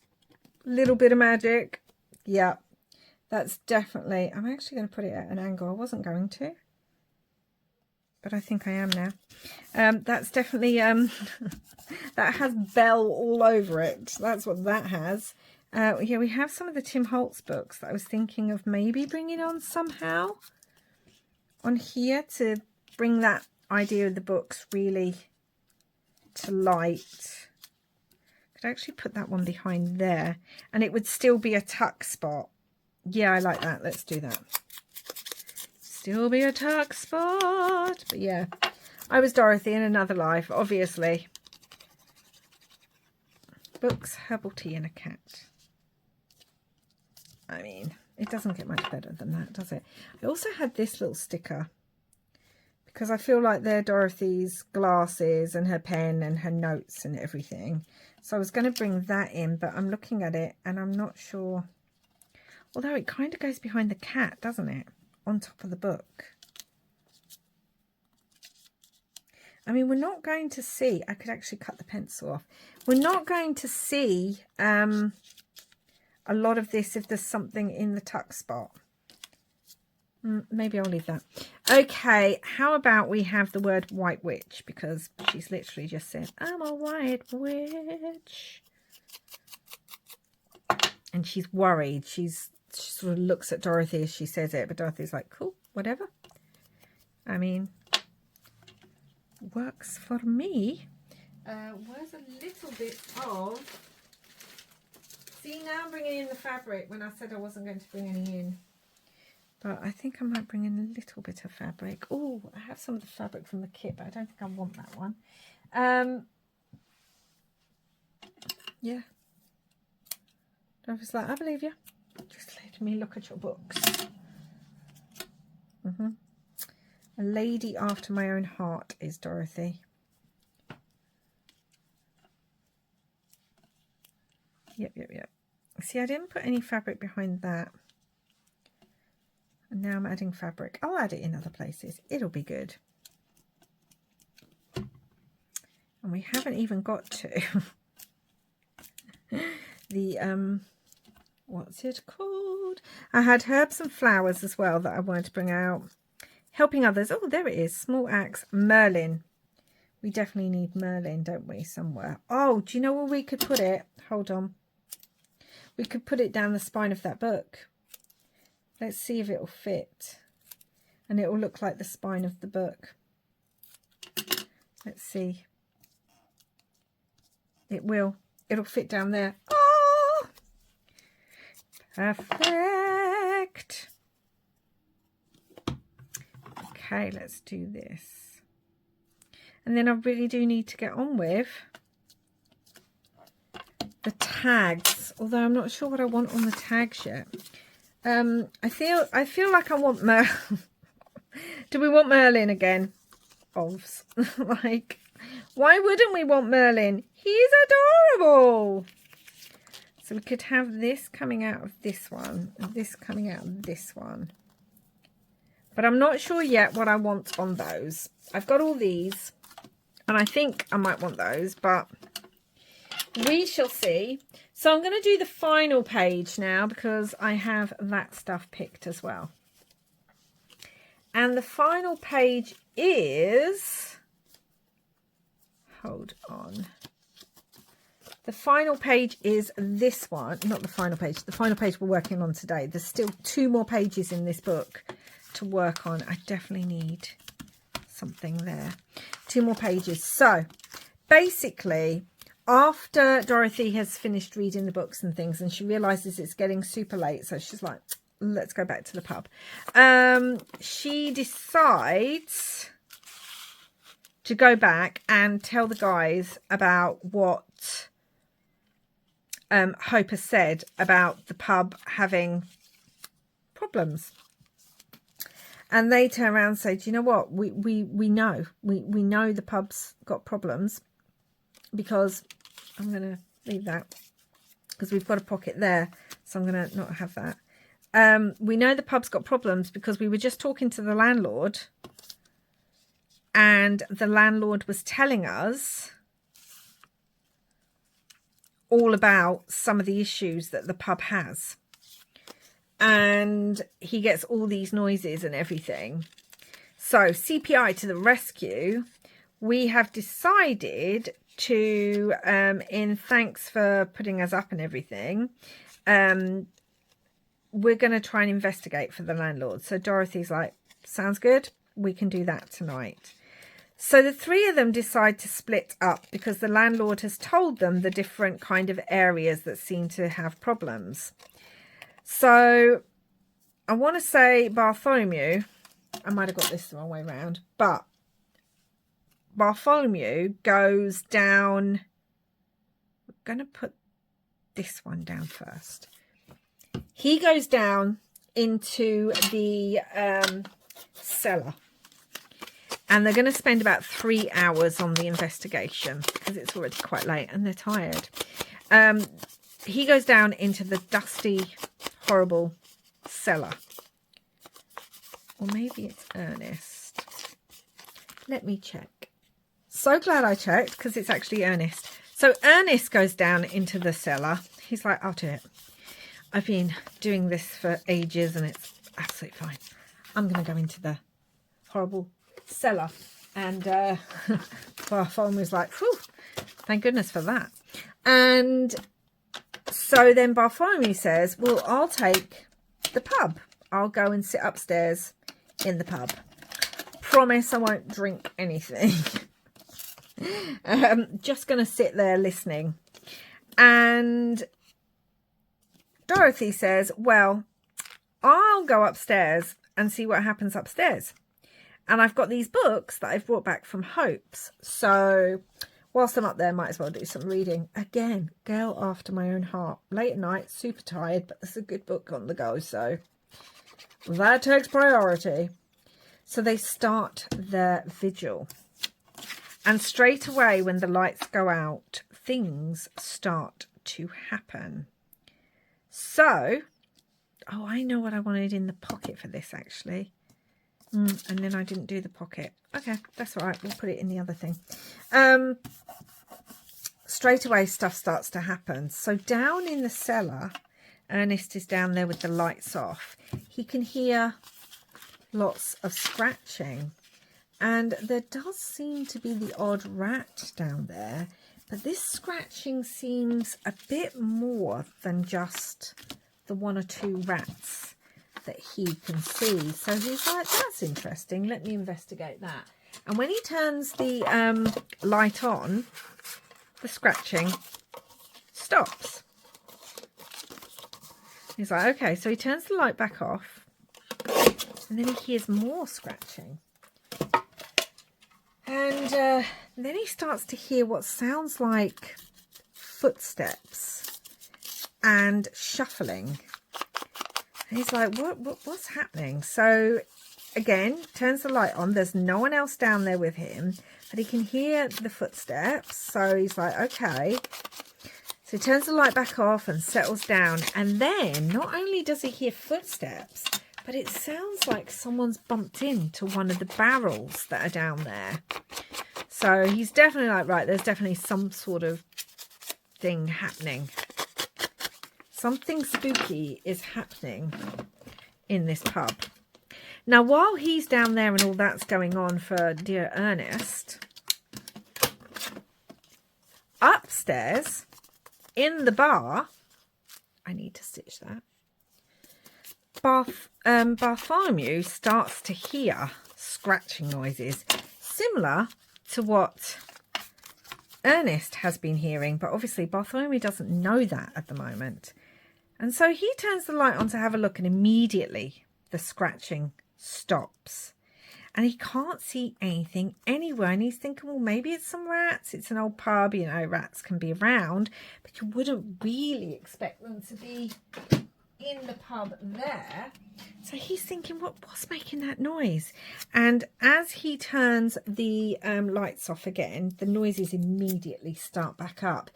little bit of magic. Yeah, that's definitely, I'm actually going to put it at an angle. I wasn't going to, but I think I am now. That's definitely, that has Belle all over it. That's what that has. Yeah, we have some of the Tim Holtz books that I was thinking of maybe bringing on somehow on here to bring that idea of the books really to light. Could actually put that one behind there, and it would still be a tuck spot. Yeah, I like that. Let's do that. Still be a tuck spot. But yeah, I was Dorothy in another life, obviously. Books, herbal tea, and a cat. I mean, it doesn't get much better than that, does it? I also had this little sticker because I feel like they're Dorothy's glasses and her pen and her notes and everything. So I was going to bring that in, but I'm looking at it and I'm not sure. Although it kind of goes behind the cat, doesn't it? On top of the book. I mean, we're not going to see. I could actually cut the pencil off. We're not going to see a lot of this if there's something in the tuck spot. Maybe I'll leave that. Okay, how about we have the word white witch, because she's literally just said, I'm a white witch. And she's worried. She sort of looks at Dorothy as she says it, but Dorothy's like, cool, whatever. I mean, works for me. Where's a little bit of... See, now I'm bringing in the fabric when I said I wasn't going to bring any in. But I think I might bring in a little bit of fabric. Oh, I have some of the fabric from the kit, but I don't think I want that one. Yeah. I was like, I believe you. Just let me look at your books. A lady after my own heart is Dorothy. Yep. See, I didn't put any fabric behind that. And now I'm adding fabric. I'll add it in other places. It'll be good. And we haven't even got to the, what's it called? I had herbs and flowers as well that I wanted to bring out. Helping others. Oh, there it is. Small axe. Merlin. We definitely need Merlin, don't we, somewhere? Oh, do you know where we could put it? Hold on. We could put it down the spine of that book. Let's see if it'll fit. And it will look like the spine of the book. Let's see. It will. It'll fit down there. Oh! Perfect. Okay, let's do this. And then I really do need to get on with the tags. Although I'm not sure what I want on the tags yet. I feel like I want Merlin. Do we want Merlin again? Ovs. Like, why wouldn't we want Merlin? He's adorable. So we could have this coming out of this one and this coming out of this one. But I'm not sure yet what I want on those. I've got all these and I think I might want those, but we shall see. So I'm going to do the final page now because I have that stuff picked as well. And the final page is, hold on, The final page is this one. Not the final page. The final page we're working on today. There's still 2 more pages in this book to work on. I definitely need something there. 2 more pages. So basically, after Dorothy has finished reading the books and things, and she realizes it's getting super late, so she's like, let's go back to the pub. She decides to go back and tell the guys about what Hope has said about the pub having problems. And they turn around and say, do you know what? We know. We know the pub's got problems, because I'm going to leave that because we've got a pocket there. So I'm going to not have that. We know the pub's got problems because we were just talking to the landlord, and the landlord was telling us all about some of the issues that the pub has. And he gets all these noises and everything. So CPI to the rescue. We have decided to, in thanks for putting us up and everything, we're going to try and investigate for the landlord. So Dorothy's like, sounds good. We can do that tonight. So the 3 of them decide to split up because the landlord has told them the different kind of areas that seem to have problems. So I want to say Bartholomew, I might have got this the wrong way around, but Bartholomew goes down. I'm going to put this one down first. He goes down into the cellar. And they're going to spend about 3 hours on the investigation because it's already quite late and they're tired. He goes down into the dusty, horrible cellar. Or maybe it's Ernest. Let me check. So glad I checked because it's actually Ernest. So Ernest goes down into the cellar. He's like, I'll do it. I've been doing this for ages and it's absolutely fine. I'm going to go into the horrible cellar. And Bartholomew was like, whew, thank goodness for that. And so then Bartholomew says, well, I'll take the pub. I'll go and sit upstairs in the pub. Promise I won't drink anything. Just going to sit there listening. And Dorothy says, well, I'll go upstairs and see what happens upstairs. And I've got these books that I've brought back from Hope's. So whilst I'm up there, might as well do some reading. Again, girl after my own heart. Late at night, super tired, but there's a good book on the go. So that takes priority. So they start their vigil. And straight away, when the lights go out, things start to happen. So, oh, I know what I wanted in the pocket for this, actually. And then I didn't do the pocket. Okay, that's all right. We'll put it in the other thing. Straight away, stuff starts to happen. So down in the cellar, Ernest is down there with the lights off. He can hear lots of scratching. And there does seem to be the odd rat down there. But this scratching seems a bit more than just the 1 or 2 rats that he can see. So he's like, that's interesting. Let me investigate that. And when he turns the light on, the scratching stops. He's like, okay. So he turns the light back off. And then he hears more scratching. And then he starts to hear what sounds like footsteps and shuffling. And he's like, what's happening? So again, turns the light on. There's no one else down there with him, but he can hear the footsteps. So he's like, okay. So he turns the light back off and settles down. And then not only does he hear footsteps, but it sounds like someone's bumped into one of the barrels that are down there. So he's definitely like, right, there's definitely some sort of thing happening. Something spooky is happening in this pub. Now, while he's down there and all that's going on for dear Ernest, upstairs, in the bar, I need to stitch that. Bartholomew starts to hear scratching noises, similar to what Ernest has been hearing, but obviously Bartholomew doesn't know that at the moment. And so he turns the light on to have a look, and immediately the scratching stops. And he can't see anything anywhere. And he's thinking, well, maybe it's some rats. It's an old pub, you know, rats can be around. But you wouldn't really expect them to be in the pub there. So he's thinking, what's making that noise? And as he turns the lights off again, the noises immediately start back up.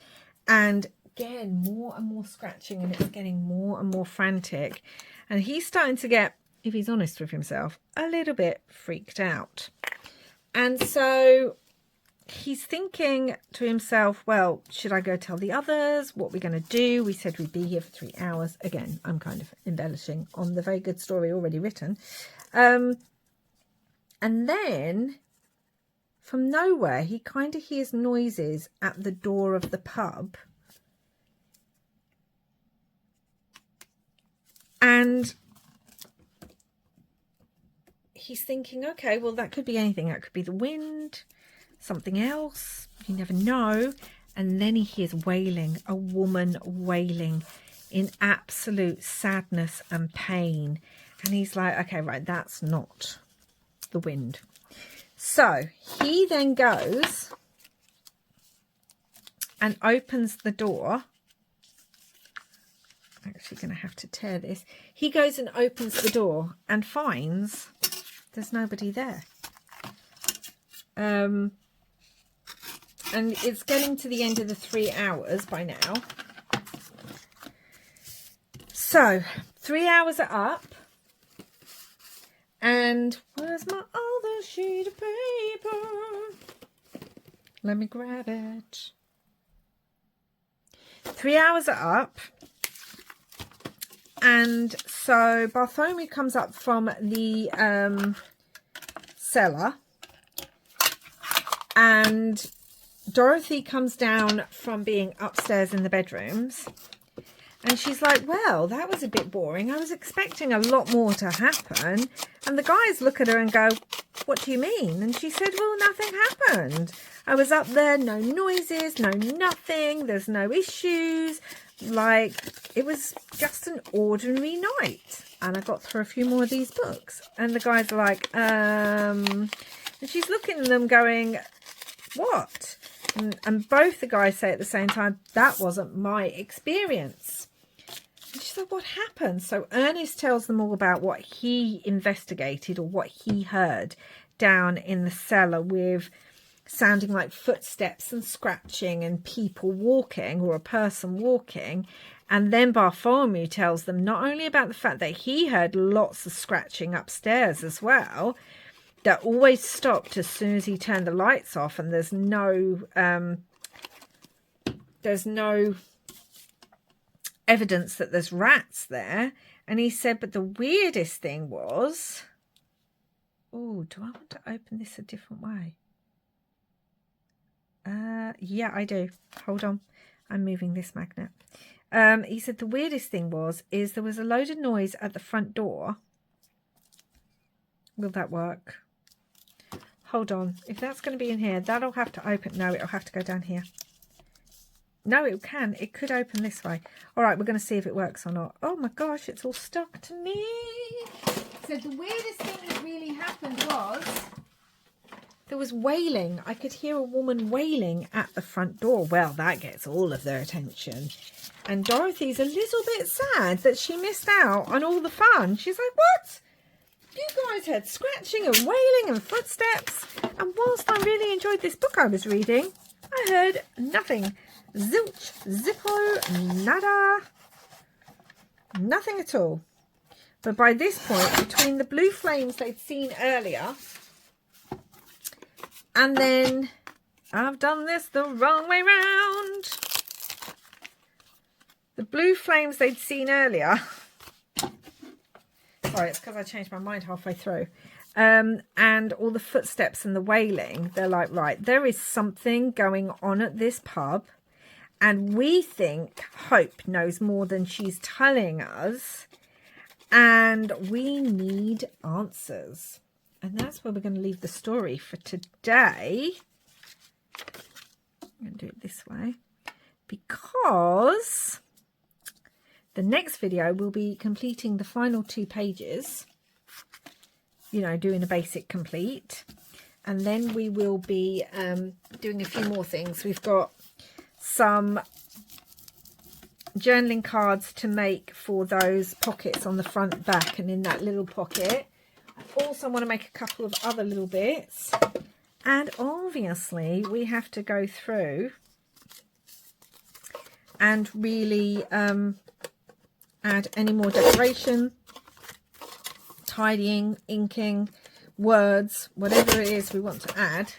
And again, more and more scratching, and it's getting more and more frantic. And he's starting to get, if he's honest with himself, a little bit freaked out. And so he's thinking to himself, well, should I go tell the others? What are we going to do? We said we'd be here for 3 hours. Again, I'm kind of embellishing on the very good story already written. And then from nowhere, he kind of hears noises at the door of the pub. And he's thinking, okay, well, that could be anything. That could be the wind, something else. You never know. And then he hears wailing, a woman wailing in absolute sadness and pain. And he's like, okay, right, that's not the wind. So he then goes and opens the door. Actually going to have to tear this. He goes and opens the door and finds there's nobody there. And it's getting to the end of the 3 hours by now. So 3 hours are up. And where's my other sheet of paper? Let me grab it. 3 hours are up. And so Bartholomew comes up from the cellar, and Dorothy comes down from being upstairs in the bedrooms, and she's like, well, that was a bit boring. I was expecting a lot more to happen. And the guys look at her and go, what do you mean? And she said, well, nothing happened. I was up there, no noises, no nothing, there's no issues. Like, it was just an ordinary night. And I got through a few more of these books. And the guys are like, and she's looking at them going, what? And both the guys say at the same time, that wasn't my experience. And she's like, what happened? So Ernest tells them all about what he investigated, or what he heard down in the cellar, with sounding like footsteps and scratching and people walking, or a person walking. And then Bartholomew tells them not only about the fact that he heard lots of scratching upstairs as well, that always stopped as soon as he turned the lights off, and there's no evidence that there's rats there. And he said, but the weirdest thing was, oh, do I want to open this a different way? Yeah, I do. Hold on. I'm moving this magnet. He said the weirdest thing is there was a load of noise at the front door. Will that work? Hold on. If that's going to be in here, that'll have to open. No, it'll have to go down here. No, it can. It could open this way. All right, we're going to see if it works or not. Oh my gosh, it's all stuck to me. So the weirdest thing that really happened was there was wailing. I could hear a woman wailing at the front door. Well, that gets all of their attention. And Dorothy's a little bit sad that she missed out on all the fun. She's like, what? You guys heard scratching and wailing and footsteps. And whilst I really enjoyed this book I was reading, I heard nothing. Zilch, zippo, nada. Nothing at all. But by this point, between the blue flames they'd seen earlier, and then I've done this the wrong way round. The blue flames they'd seen earlier. Sorry, it's because I changed my mind halfway through. And all the footsteps and the wailing, they're like, right, there is something going on at this pub. And we think Hope knows more than she's telling us. And we need answers. And that's where we're going to leave the story for today. I'm going to do it this way. Because the next video will be completing the final 2 pages. You know, doing a basic complete. And then we will be doing a few more things. We've got some journaling cards to make for those pockets on the front, back, and in that little pocket. I also want to make a couple of other little bits. And obviously we have to go through and really add any more decoration, tidying, inking, words, whatever it is we want to add.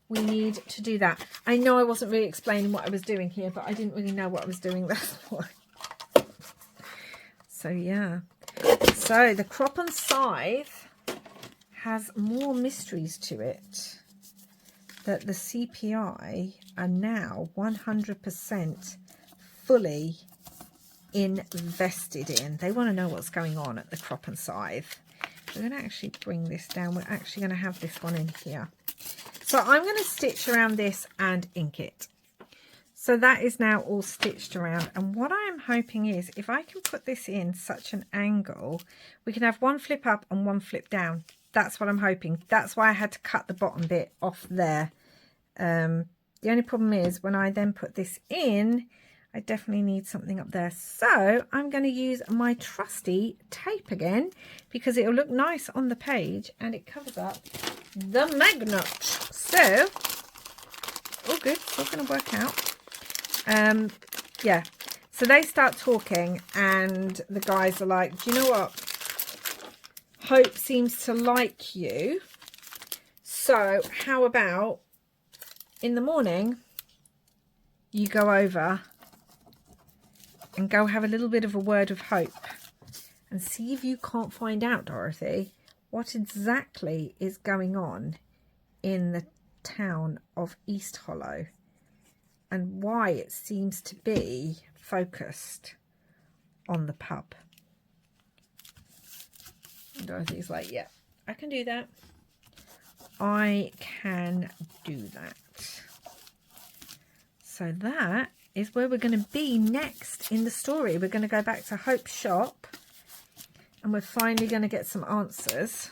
We need to do that. I know I wasn't really explaining what I was doing here, but I didn't really know what I was doing. That's why. So yeah. So the crop and scythe has more mysteries to it that the CPI are now 100% fully invested in. They want to know what's going on at the crop and scythe. We're going to actually bring this down. We're actually going to have this one in here. So I'm going to stitch around this and ink it. So that is now all stitched around. And what I am hoping is if I can put this in such an angle, we can have one flip up and one flip down. That's what I'm hoping. That's why I had to cut the bottom bit off there. The only problem is when I then put this in, I definitely need something up there. So I'm going to use my trusty tape again because it'll look nice on the page and it covers up the magnet. So, all good. It's all going to work out. Yeah. So they start talking and the guys are like, do you know what? Hope seems to like you. So how about in the morning you go over and go have a little bit of a word of Hope and see if you can't find out, Dorothy, what exactly is going on in the town of Easthollow and why it seems to be focused on the pub. And Dorothy's like, yeah, I can do that. I can do that. So that is where we're going to be next in the story. We're going to go back to Hope's shop and we're finally going to get some answers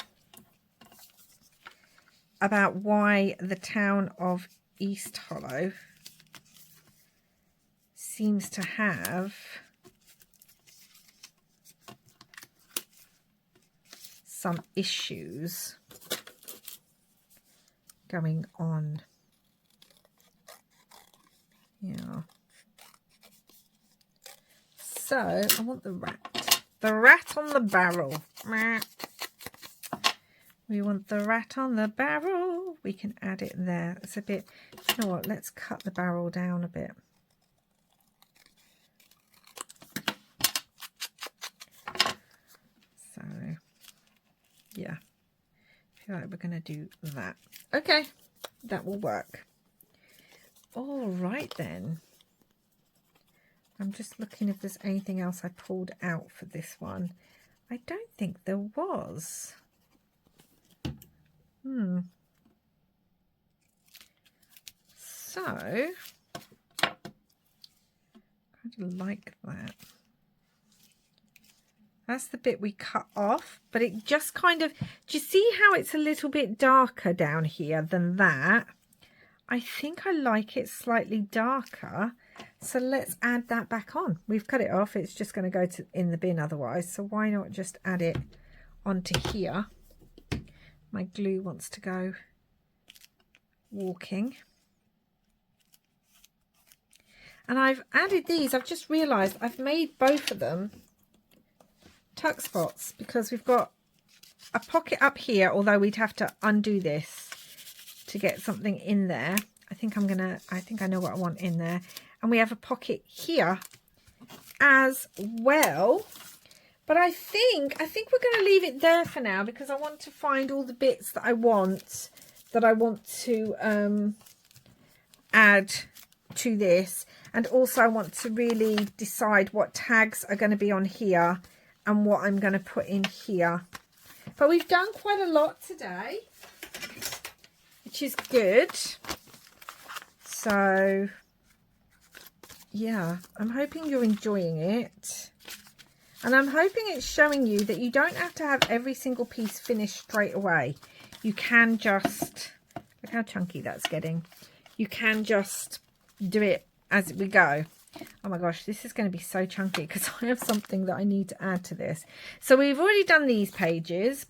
about why the town of Easthollow seems to have some issues going on. Yeah. So I want the rat. The rat on the barrel. We want the rat on the barrel. We can add it there. It's a bit, you know what, let's cut the barrel down a bit. So, yeah. I feel like we're going to do that. Okay, that will work. All right then. I'm just looking if there's anything else I pulled out for this one. I don't think there was. So, kind of like that. That's the bit we cut off, but it just kind of, do you see how it's a little bit darker down here than that? I think I like it slightly darker. So let's add that back on. We've cut it off. It's just going to go in the bin otherwise. So why not just add it onto here? My glue wants to go walking. And I've added these. I've just realised I've made both of them tuck spots because we've got a pocket up here, although we'd have to undo this to get something in there. I think I know what I want in there. And we have a pocket here as well. But I think we're going to leave it there for now because I want to find all the bits that I want to add to this. And also I want to really decide what tags are going to be on here and what I'm going to put in here. But we've done quite a lot today, which is good. So yeah, I'm hoping you're enjoying it. And I'm hoping it's showing you that you don't have to have every single piece finished straight away. You can just, look how chunky that's getting. You can just do it as we go. Oh my gosh, this is going to be so chunky because I have something that I need to add to this. So we've already done these pages.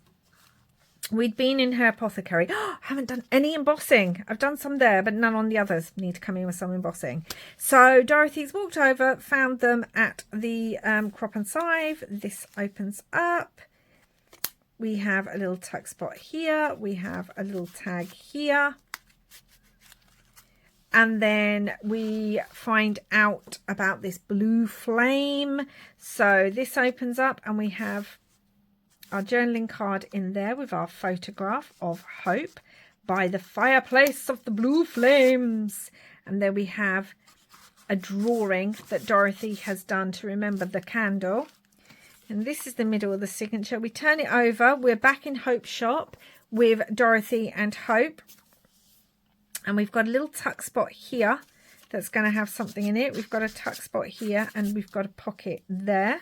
We'd been in her apothecary. Oh, I haven't done any embossing. I've done some there, but none on the others. Need to come in with some embossing. So Dorothy's walked over, found them at the crop and scythe. This opens up. We have a little tuck spot here. We have a little tag here. And then we find out about this blue flame. So this opens up and we have our journaling card in there with our photograph of Hope by the fireplace of the blue flames. And there we have a drawing that Dorothy has done to remember the candle. And this is the middle of the signature. We turn it over. We're back in Hope's shop with Dorothy and Hope. And we've got a little tuck spot here that's going to have something in it. We've got a tuck spot here and we've got a pocket there.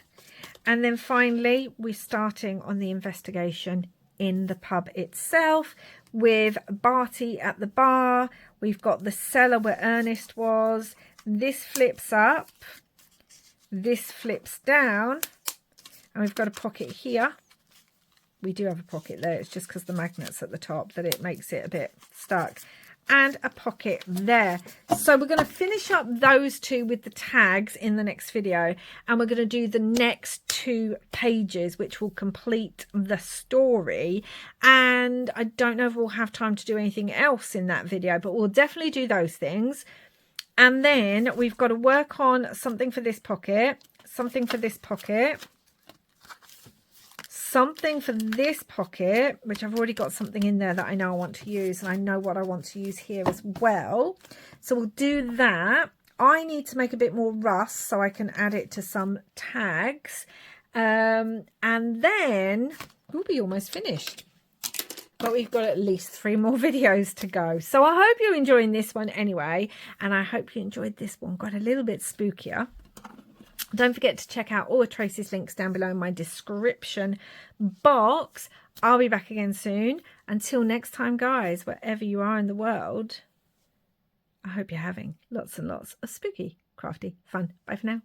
And then finally, we're starting on the investigation in the pub itself with Barty at the bar. We've got the cellar where Ernest was. This flips up. This flips down. And we've got a pocket here. We do have a pocket there. It's just because the magnet's at the top that it makes it a bit stuck. And a pocket there. So we're going to finish up those two with the tags in the next video, and we're going to do the next 2 pages, which will complete the story. And I don't know if we'll have time to do anything else in that video, but we'll definitely do those things. And then we've got to work on something for this pocket, something for this pocket, something for this pocket, which I've already got something in there that I know I want to use, and I know what I want to use here as well. So we'll do that. I need to make a bit more rust so I can add it to some tags, and then we'll be almost finished. But we've got at least 3 more videos to go. So I hope you're enjoying this one anyway, and I hope you enjoyed this one. Got a little bit spookier. Don't forget to check out all of Tracy's links down below in my description box. I'll be back again soon. Until next time, guys, wherever you are in the world, I hope you're having lots and lots of spooky, crafty fun. Bye for now.